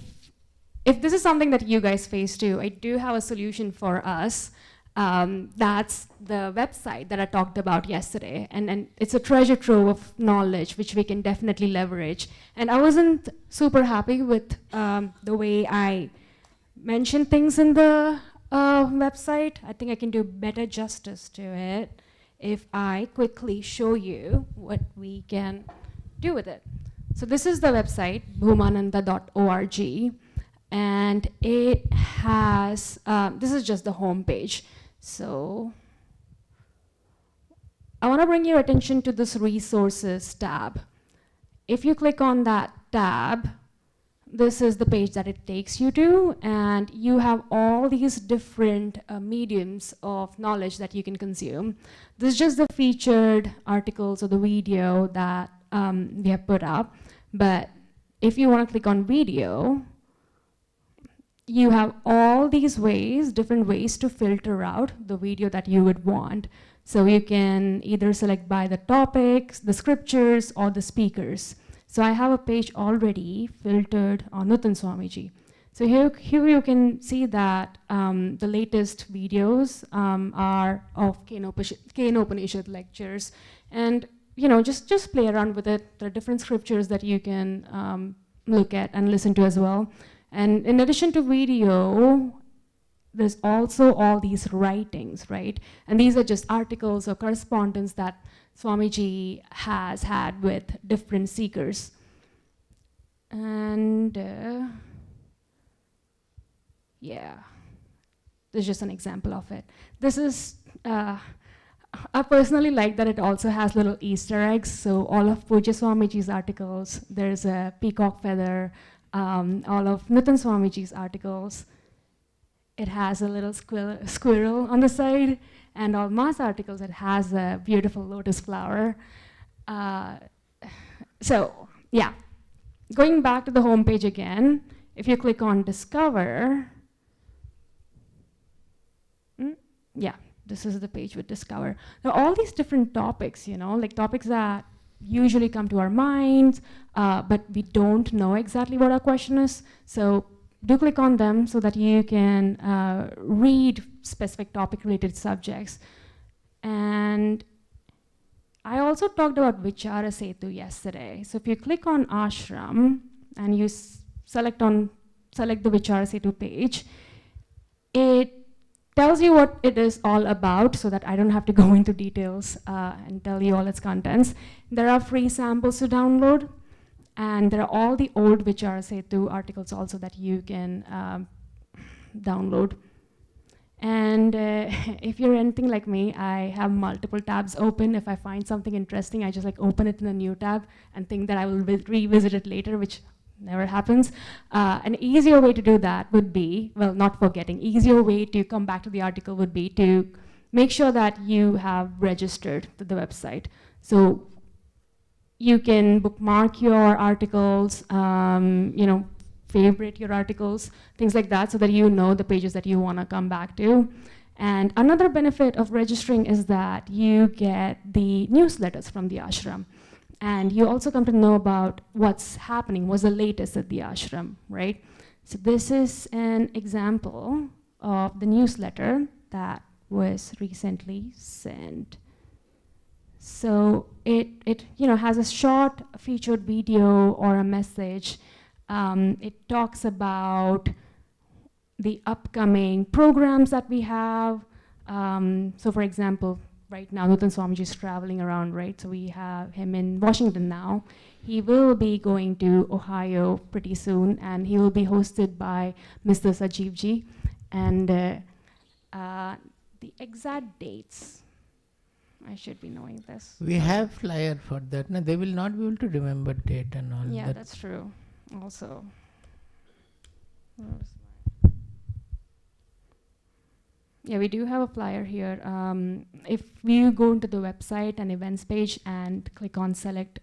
[SPEAKER 3] this is something that you guys face too, I do have a solution for us. That's the website that I talked about yesterday. And it's a treasure trove of knowledge, which we can definitely leverage. And I wasn't super happy with the way I mentioned things in the website. I think I can do better justice to it if I quickly show you what we can do with it. So this is the website, bhumananda.org, and it has, this is just the home page. So I want to bring your attention to this resources tab. If you click on that tab, this is the page that it takes you to, and you have all these different mediums of knowledge that you can consume. This is just the featured articles or the video that we have put up. But if you want to click on video, you have all these ways, different ways to filter out the video that you would want. So you can either select by the topics, the scriptures, or the speakers. So I have a page already filtered on Nutan Swamiji. So here you can see that the latest videos are of Upanishad lectures. And just play around with it. There are different scriptures that you can look at and listen to as well. And in addition to video, there's also all these writings, right? And these are just articles or correspondence that Swamiji has had with different seekers. And yeah, this is just an example of it. This is, I personally like that it also has little Easter eggs. So all of Pujya Swamiji's articles, there's a peacock feather, all of Nutan Swamiji's articles, it has a little squirrel on the side, and all Ma's articles, it has a beautiful lotus flower. So yeah, going back to the home page again, if you click on Discover, yeah, this is the page with Discover. Now all these different topics, like topics that usually come to our minds, but we don't know exactly what our question is. So do click on them so that you can read specific topic-related subjects. And I also talked about Vichara Setu yesterday. So if you click on Ashram and you select the Vichara Setu page, it tells you what it is all about so that I don't have to go into details and tell you all its contents. There are free samples to download, and there are all the old Vichara Setu articles also that you can download. And if you're anything like me, I have multiple tabs open. If I find something interesting, I just open it in a new tab and think that I will revisit it later, which never happens. An easier way to do that would be, well, not forgetting, easier way to come back to the article would be to make sure that you have registered to the website. So you can bookmark your articles, favorite your articles, things like that, so that you know the pages that you want to come back to. And another benefit of registering is that you get the newsletters from the ashram. And you also come to know about what's happening, what's the latest at the ashram, right? So this is an example of the newsletter that was recently sent. So it has a short featured video or a message. It talks about the upcoming programs that we have. So for example, right now, Nutan Swamiji is traveling around, right? So we have him in Washington now. He will be going to Ohio pretty soon, and he will be hosted by Mr. Sajivji. And the exact dates, I should be knowing this.
[SPEAKER 1] We have flyer for that. No, they will not be able to remember date and all
[SPEAKER 3] Yeah,
[SPEAKER 1] that.
[SPEAKER 3] that's true. Also, yeah, we do have a flyer here. If you go into the website and events page and click on select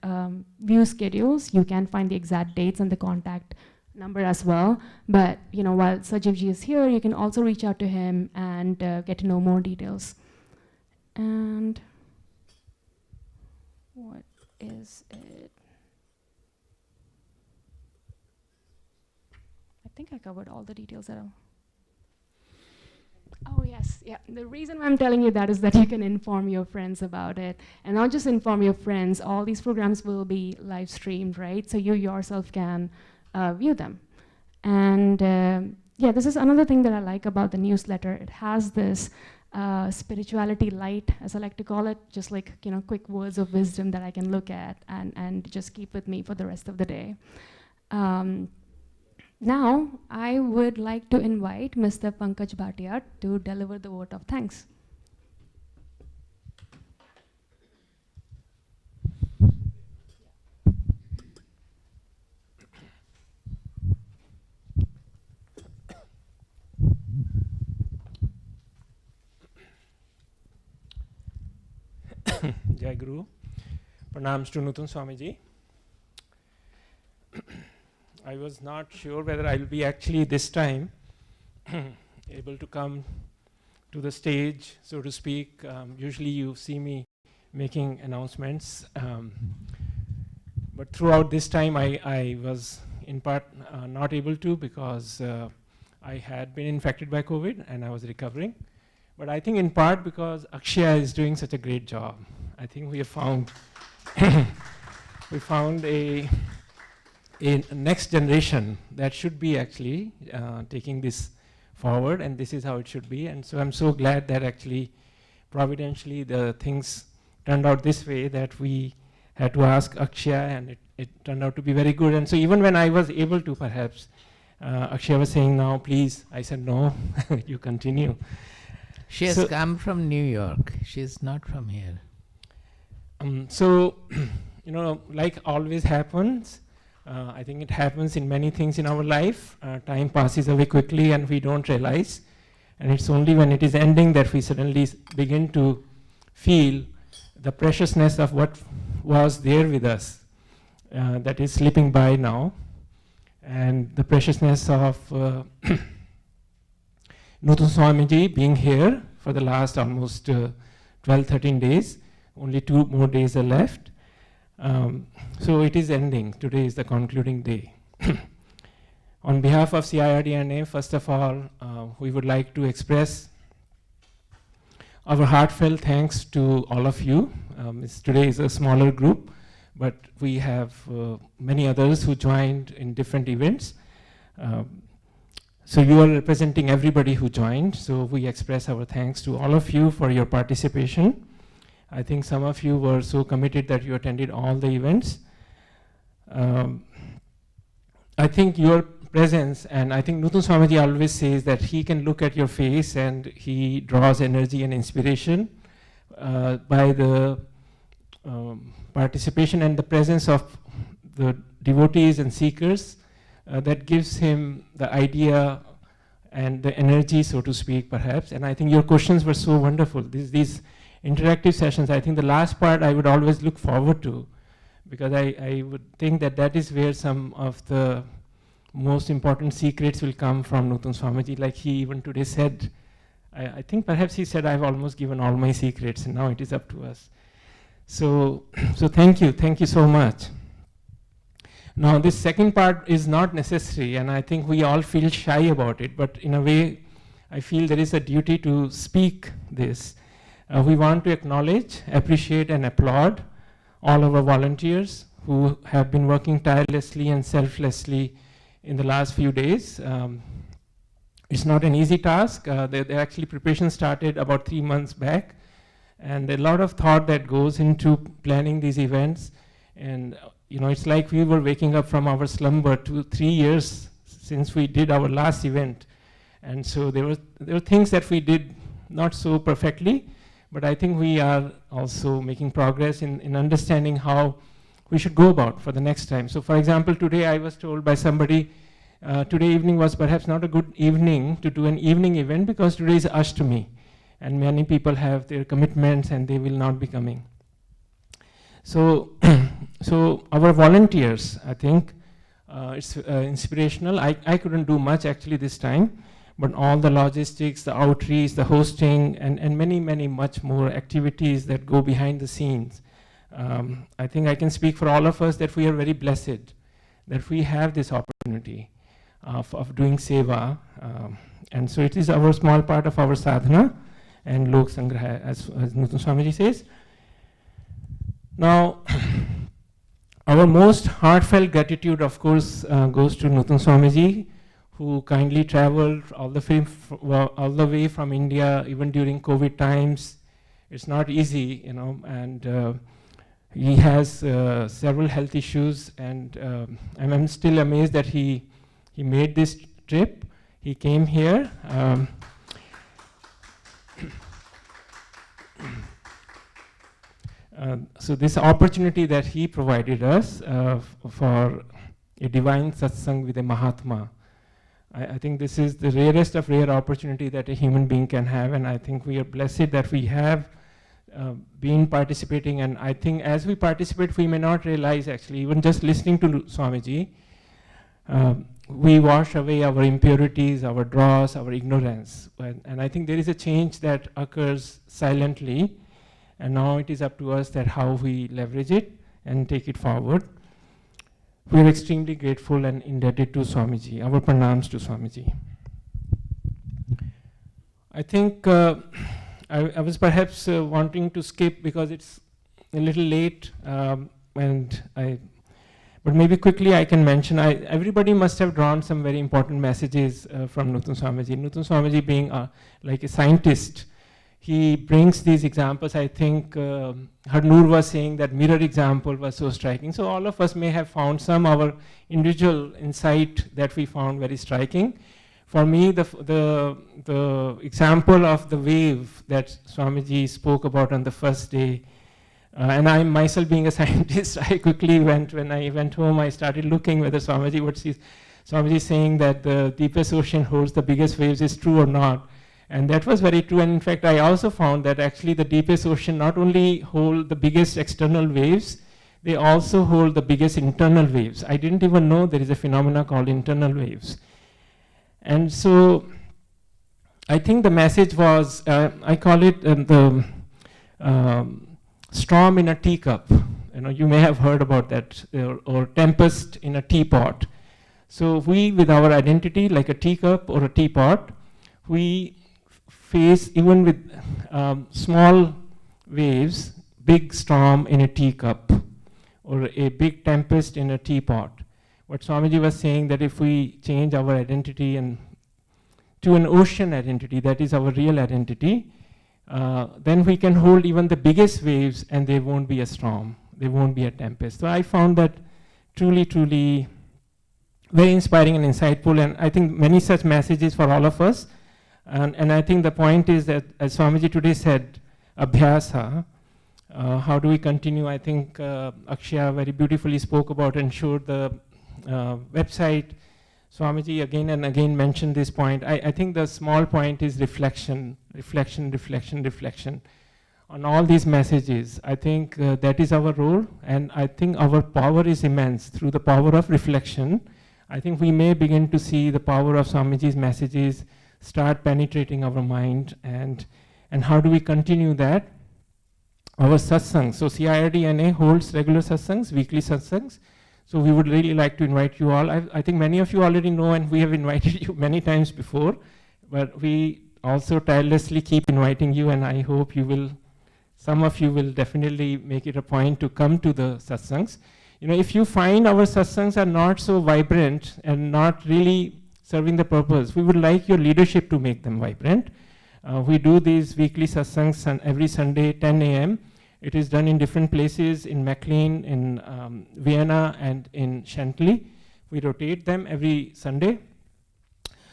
[SPEAKER 3] view schedules, you can find the exact dates and the contact number as well. But while Sajivji is here, you can also reach out to him and get to know more details. And what is it? I think I covered all the details at all. Oh yes, yeah. The reason why I'm telling you that is that you can inform your friends about it. And not just inform your friends, all these programs will be live streamed, right? So you yourself can view them. And yeah, this is another thing that I like about the newsletter. It has this spirituality light, as I like to call it, just like quick words of wisdom that I can look at and just keep with me for the rest of the day. Now, I would like to invite Mr. Pankaj Bhatia to deliver the vote of thanks.
[SPEAKER 7] Jai Guru. Pranams to Nutan Swamiji. I was not sure whether I'll be actually this time able to come to the stage, so to speak. Usually you see me making announcements, but throughout this time I was in part not able to, because I had been infected by COVID and I was recovering. But I think in part because Akshaya is doing such a great job. I think we have found we found a next generation that should be actually taking this forward, and this is how it should be. And so I'm so glad that actually providentially the things turned out this way, that we had to ask Akshaya, and it turned out to be very good. And so even when I was able to, perhaps Akshaya was saying, "Now please," I said, "No, you continue."
[SPEAKER 1] She has come from New York. She's not from here.
[SPEAKER 7] So, like always happens, I think it happens in many things in our life. Time passes away quickly and we don't realize. And it's only when it is ending that we suddenly begin to feel the preciousness of what was there with us that is slipping by now. And the preciousness of Nutan Swamiji being here for the last almost 12-13 days. Only 2 more days are left. So it is ending. Today is the concluding day. On behalf of CIRDNA, first of all, we would like to express our heartfelt thanks to all of you. Today is a smaller group, but we have many others who joined in different events. So you are representing everybody who joined. So we express our thanks to all of you for your participation. I think some of you were so committed that you attended all the events. I think your presence, and I think Nutan Swamiji always says that he can look at your face and he draws energy and inspiration by the participation and the presence of the devotees and seekers. That gives him the idea and the energy, so to speak, perhaps. And I think your questions were so wonderful. These interactive sessions, I think the last part I would always look forward to, because I would think that that is where some of the most important secrets will come from Nuthan Swamiji. Like he even today said, I think perhaps he said, I've almost given all my secrets and now it is up to us. So thank you so much. Now this second part is not necessary, and I think we all feel shy about it, but in a way I feel there is a duty to speak this. We want to acknowledge, appreciate and applaud all our volunteers who have been working tirelessly and selflessly in the last few days. It's not an easy task. The actually preparation started about 3 months back, and a lot of thought that goes into planning these events. And it's like we were waking up from our slumber 2-3 years since we did our last event. And so there were things that we did not so perfectly, but I think we are also making progress in understanding how we should go about for the next time. So for example, today I was told by somebody, today evening was perhaps not a good evening to do an evening event because today is Ashtami and many people have their commitments and they will not be coming. So, so our volunteers, I think it's inspirational. I couldn't do much actually this time, but all the logistics, the outreach, the hosting, and many, many much more activities that go behind the scenes. I think I can speak for all of us that we are very blessed that we have this opportunity of doing seva. And so it is our small part of our sadhana and lok sangraha, as Nuthan Swamiji says. Now, our most heartfelt gratitude, of course, goes to Nuthan Swamiji, who kindly traveled all the way from India, even during COVID times. It's not easy, and he has several health issues, and I'm still amazed that he made this trip. He came here. So this opportunity that he provided us for a divine satsang with a Mahatma, I think this is the rarest of rare opportunity that a human being can have, and I think we are blessed that we have been participating. And I think as we participate, we may not realize actually, even just listening to Swamiji, we wash away our impurities, our dross, our ignorance. And I think there is a change that occurs silently, and now it is up to us that how we leverage it and take it forward. We are extremely grateful and indebted to Swamiji. Our pranams to Swamiji. I think I was perhaps wanting to skip because it's a little late, but maybe quickly I can mention, everybody must have drawn some very important messages from Nuthan Swamiji. Nuthan Swamiji being like a scientist, he brings these examples. I think Harnoor was saying that mirror example was so striking. So all of us may have found some our individual insight that we found very striking. For me, the example of the wave that Swamiji spoke about on the first day, and I myself being a scientist, I quickly when I went home, I started looking whether Swamiji saying that the deepest ocean holds the biggest waves is true or not. And that was very true. And in fact, I also found that actually the deepest ocean not only hold the biggest external waves, they also hold the biggest internal waves. I didn't even know there is a phenomena called internal waves. And so I think the message was, I call it the storm in a teacup. You may have heard about that, or tempest in a teapot. So we, with our identity, like a teacup or a teapot, we face, even with small waves, big storm in a teacup, or a big tempest in a teapot. What Swamiji was saying, that if we change our identity and to an ocean identity, that is our real identity, then we can hold even the biggest waves and they won't be a storm, they won't be a tempest. So I found that truly, truly very inspiring and insightful, and I think many such messages for all of us. And I think the point is that, as Swamiji today said, Abhyasa, how do we continue? I think Akshaya very beautifully spoke about and showed the website. Swamiji again and again mentioned this point. I think the small point is reflection, reflection, reflection, reflection. on all these messages. I think that is our role, and I think our power is immense through the power of reflection. I think we may begin to see the power of Swamiji's messages start penetrating our mind, and how do we continue that? Our satsangs. So CIRDNA holds regular satsangs, weekly satsangs. So we would really like to invite you all. I think many of you already know, and we have invited you many times before, but we also tirelessly keep inviting you, and I hope you will, some of you will definitely make it a point to come to the satsangs. You know, if you find our satsangs are not so vibrant and not really serving the purpose, we would like your leadership to make them vibrant. We do these weekly satsangs every Sunday, 10 a.m. It is done in different places, in McLean, in Vienna, and in Chantilly. We rotate them every Sunday.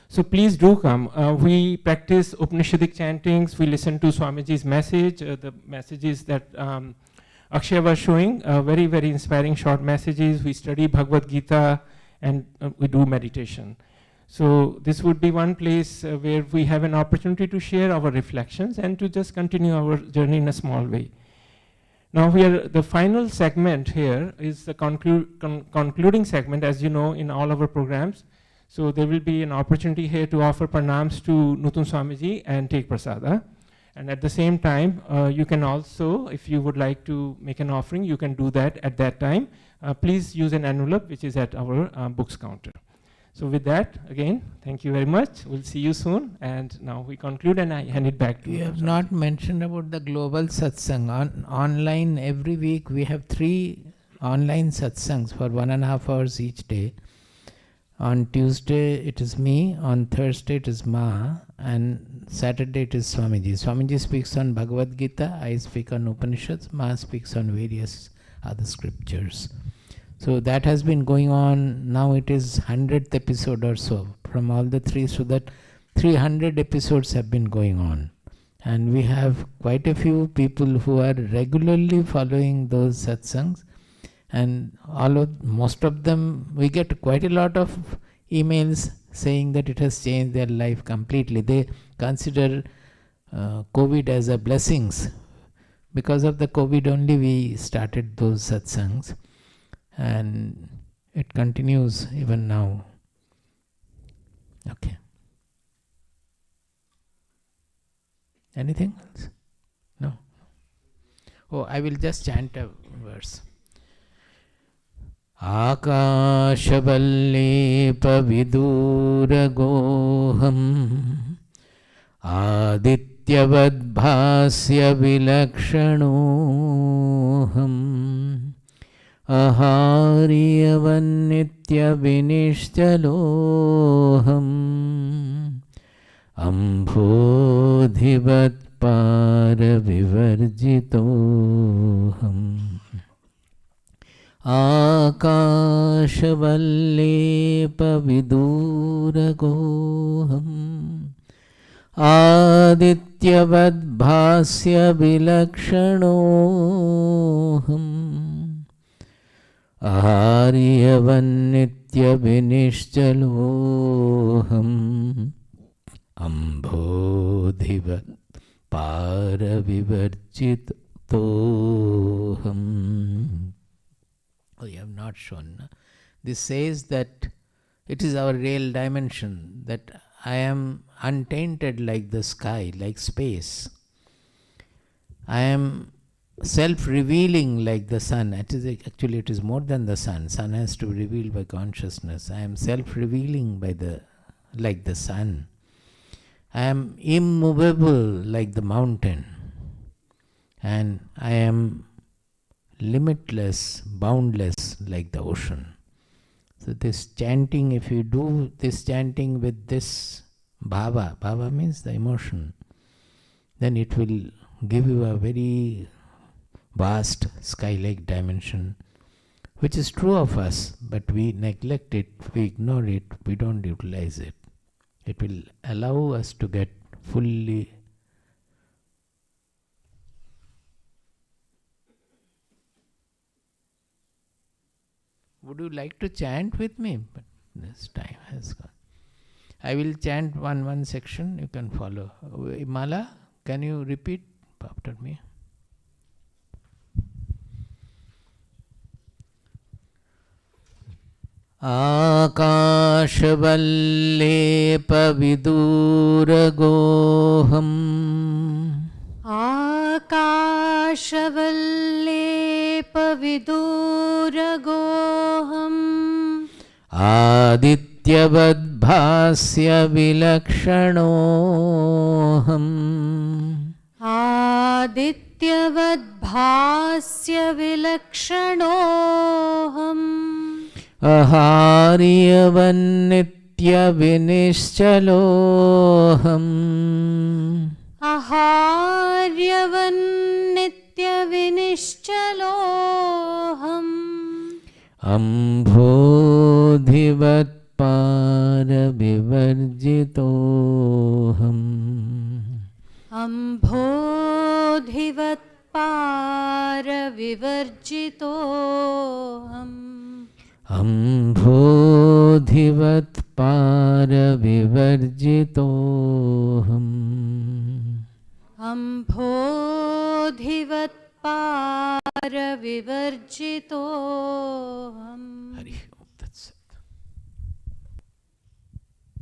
[SPEAKER 7] So please do come. We practice Upanishadic chantings. We listen to Swamiji's message, the messages that Akshay was showing, very, very inspiring short messages. We study Bhagavad Gita, and we do meditation. So this would be one place where we have an opportunity to share our reflections and to just continue our journey in a small way. Now the final segment here is the concluding segment, as you know, in all our programs. So there will be an opportunity here to offer pranams to Nutun Swamiji and take prasada. And at the same time, you can also, if you would like to make an offering, you can do that at that time. Please use an envelope which is at our books counter. So with that, again, thank you very much. We'll see you soon. And now we conclude, and I hand it back to you.
[SPEAKER 1] You have not mentioned about the global satsang. Online, every week we have 3 online satsangs for 1.5 hours each day. On Tuesday it is me, on Thursday it is Ma, and Saturday it is Swamiji. Swamiji speaks on Bhagavad Gita, I speak on Upanishads, Ma speaks on various other scriptures. So that has been going on, now it is 100th episode or so from all the 3, so that 300 episodes have been going on. And we have quite a few people who are regularly following those satsangs. And most of them, we get quite a lot of emails saying that it has changed their life completely. They consider COVID as a blessings. Because of the COVID only we started those satsangs. And it continues even now. Okay. Anything else? No? Oh, I will just chant a verse. Akashavallepaviduragoham adityavadbhasya vilakshanoham aharyavannityavinishchaloham ambodhivat paravivarjitoham Akashavallepaviduragoham adityavadbhasya vilakshanoham aharyavannityavinishchaloham ambodhivat paravivarjitoham. Oh, you have not shown. No? This says that it is our real dimension, that I am untainted like the sky, like space. I am self-revealing like the sun. Actually, it is more than the sun. Sun has to be revealed by consciousness. I am self-revealing like the sun. I am immovable like the mountain. And I am limitless, boundless like the ocean. So this chanting, if you do this chanting with this bhava, bhava means the emotion, then it will give you a very vast sky-like dimension, which is true of us, but we neglect it, we ignore it, we don't utilize it. It will allow us to get fully. Would you like to chant with me? But this time has gone. I will chant one section, you can follow. Mala, can you repeat after me? आकाशवल्लेपविदूरगोऽहम्
[SPEAKER 8] आकाशवल्लेपविदूरगोऽहम्
[SPEAKER 1] आदित्यवद्भास्य विलक्षणोऽहम्
[SPEAKER 8] आदित्यवद्भास्य विलक्षणोऽहम्
[SPEAKER 1] अहार्यवन्नित्यविनिश्चलोऽहम्
[SPEAKER 8] अहार्यवन्नित्यविनिश्चलोऽहम्
[SPEAKER 1] अम्भोधिवत्पारविवर्जितोऽहम्
[SPEAKER 8] अम्भोधिवत्पारविवर्जितोऽहम्
[SPEAKER 1] अम्भोधिवत्पारविवर्जितोऽहम्
[SPEAKER 8] अम्भोधिवत्पारविवर्जितोऽहम्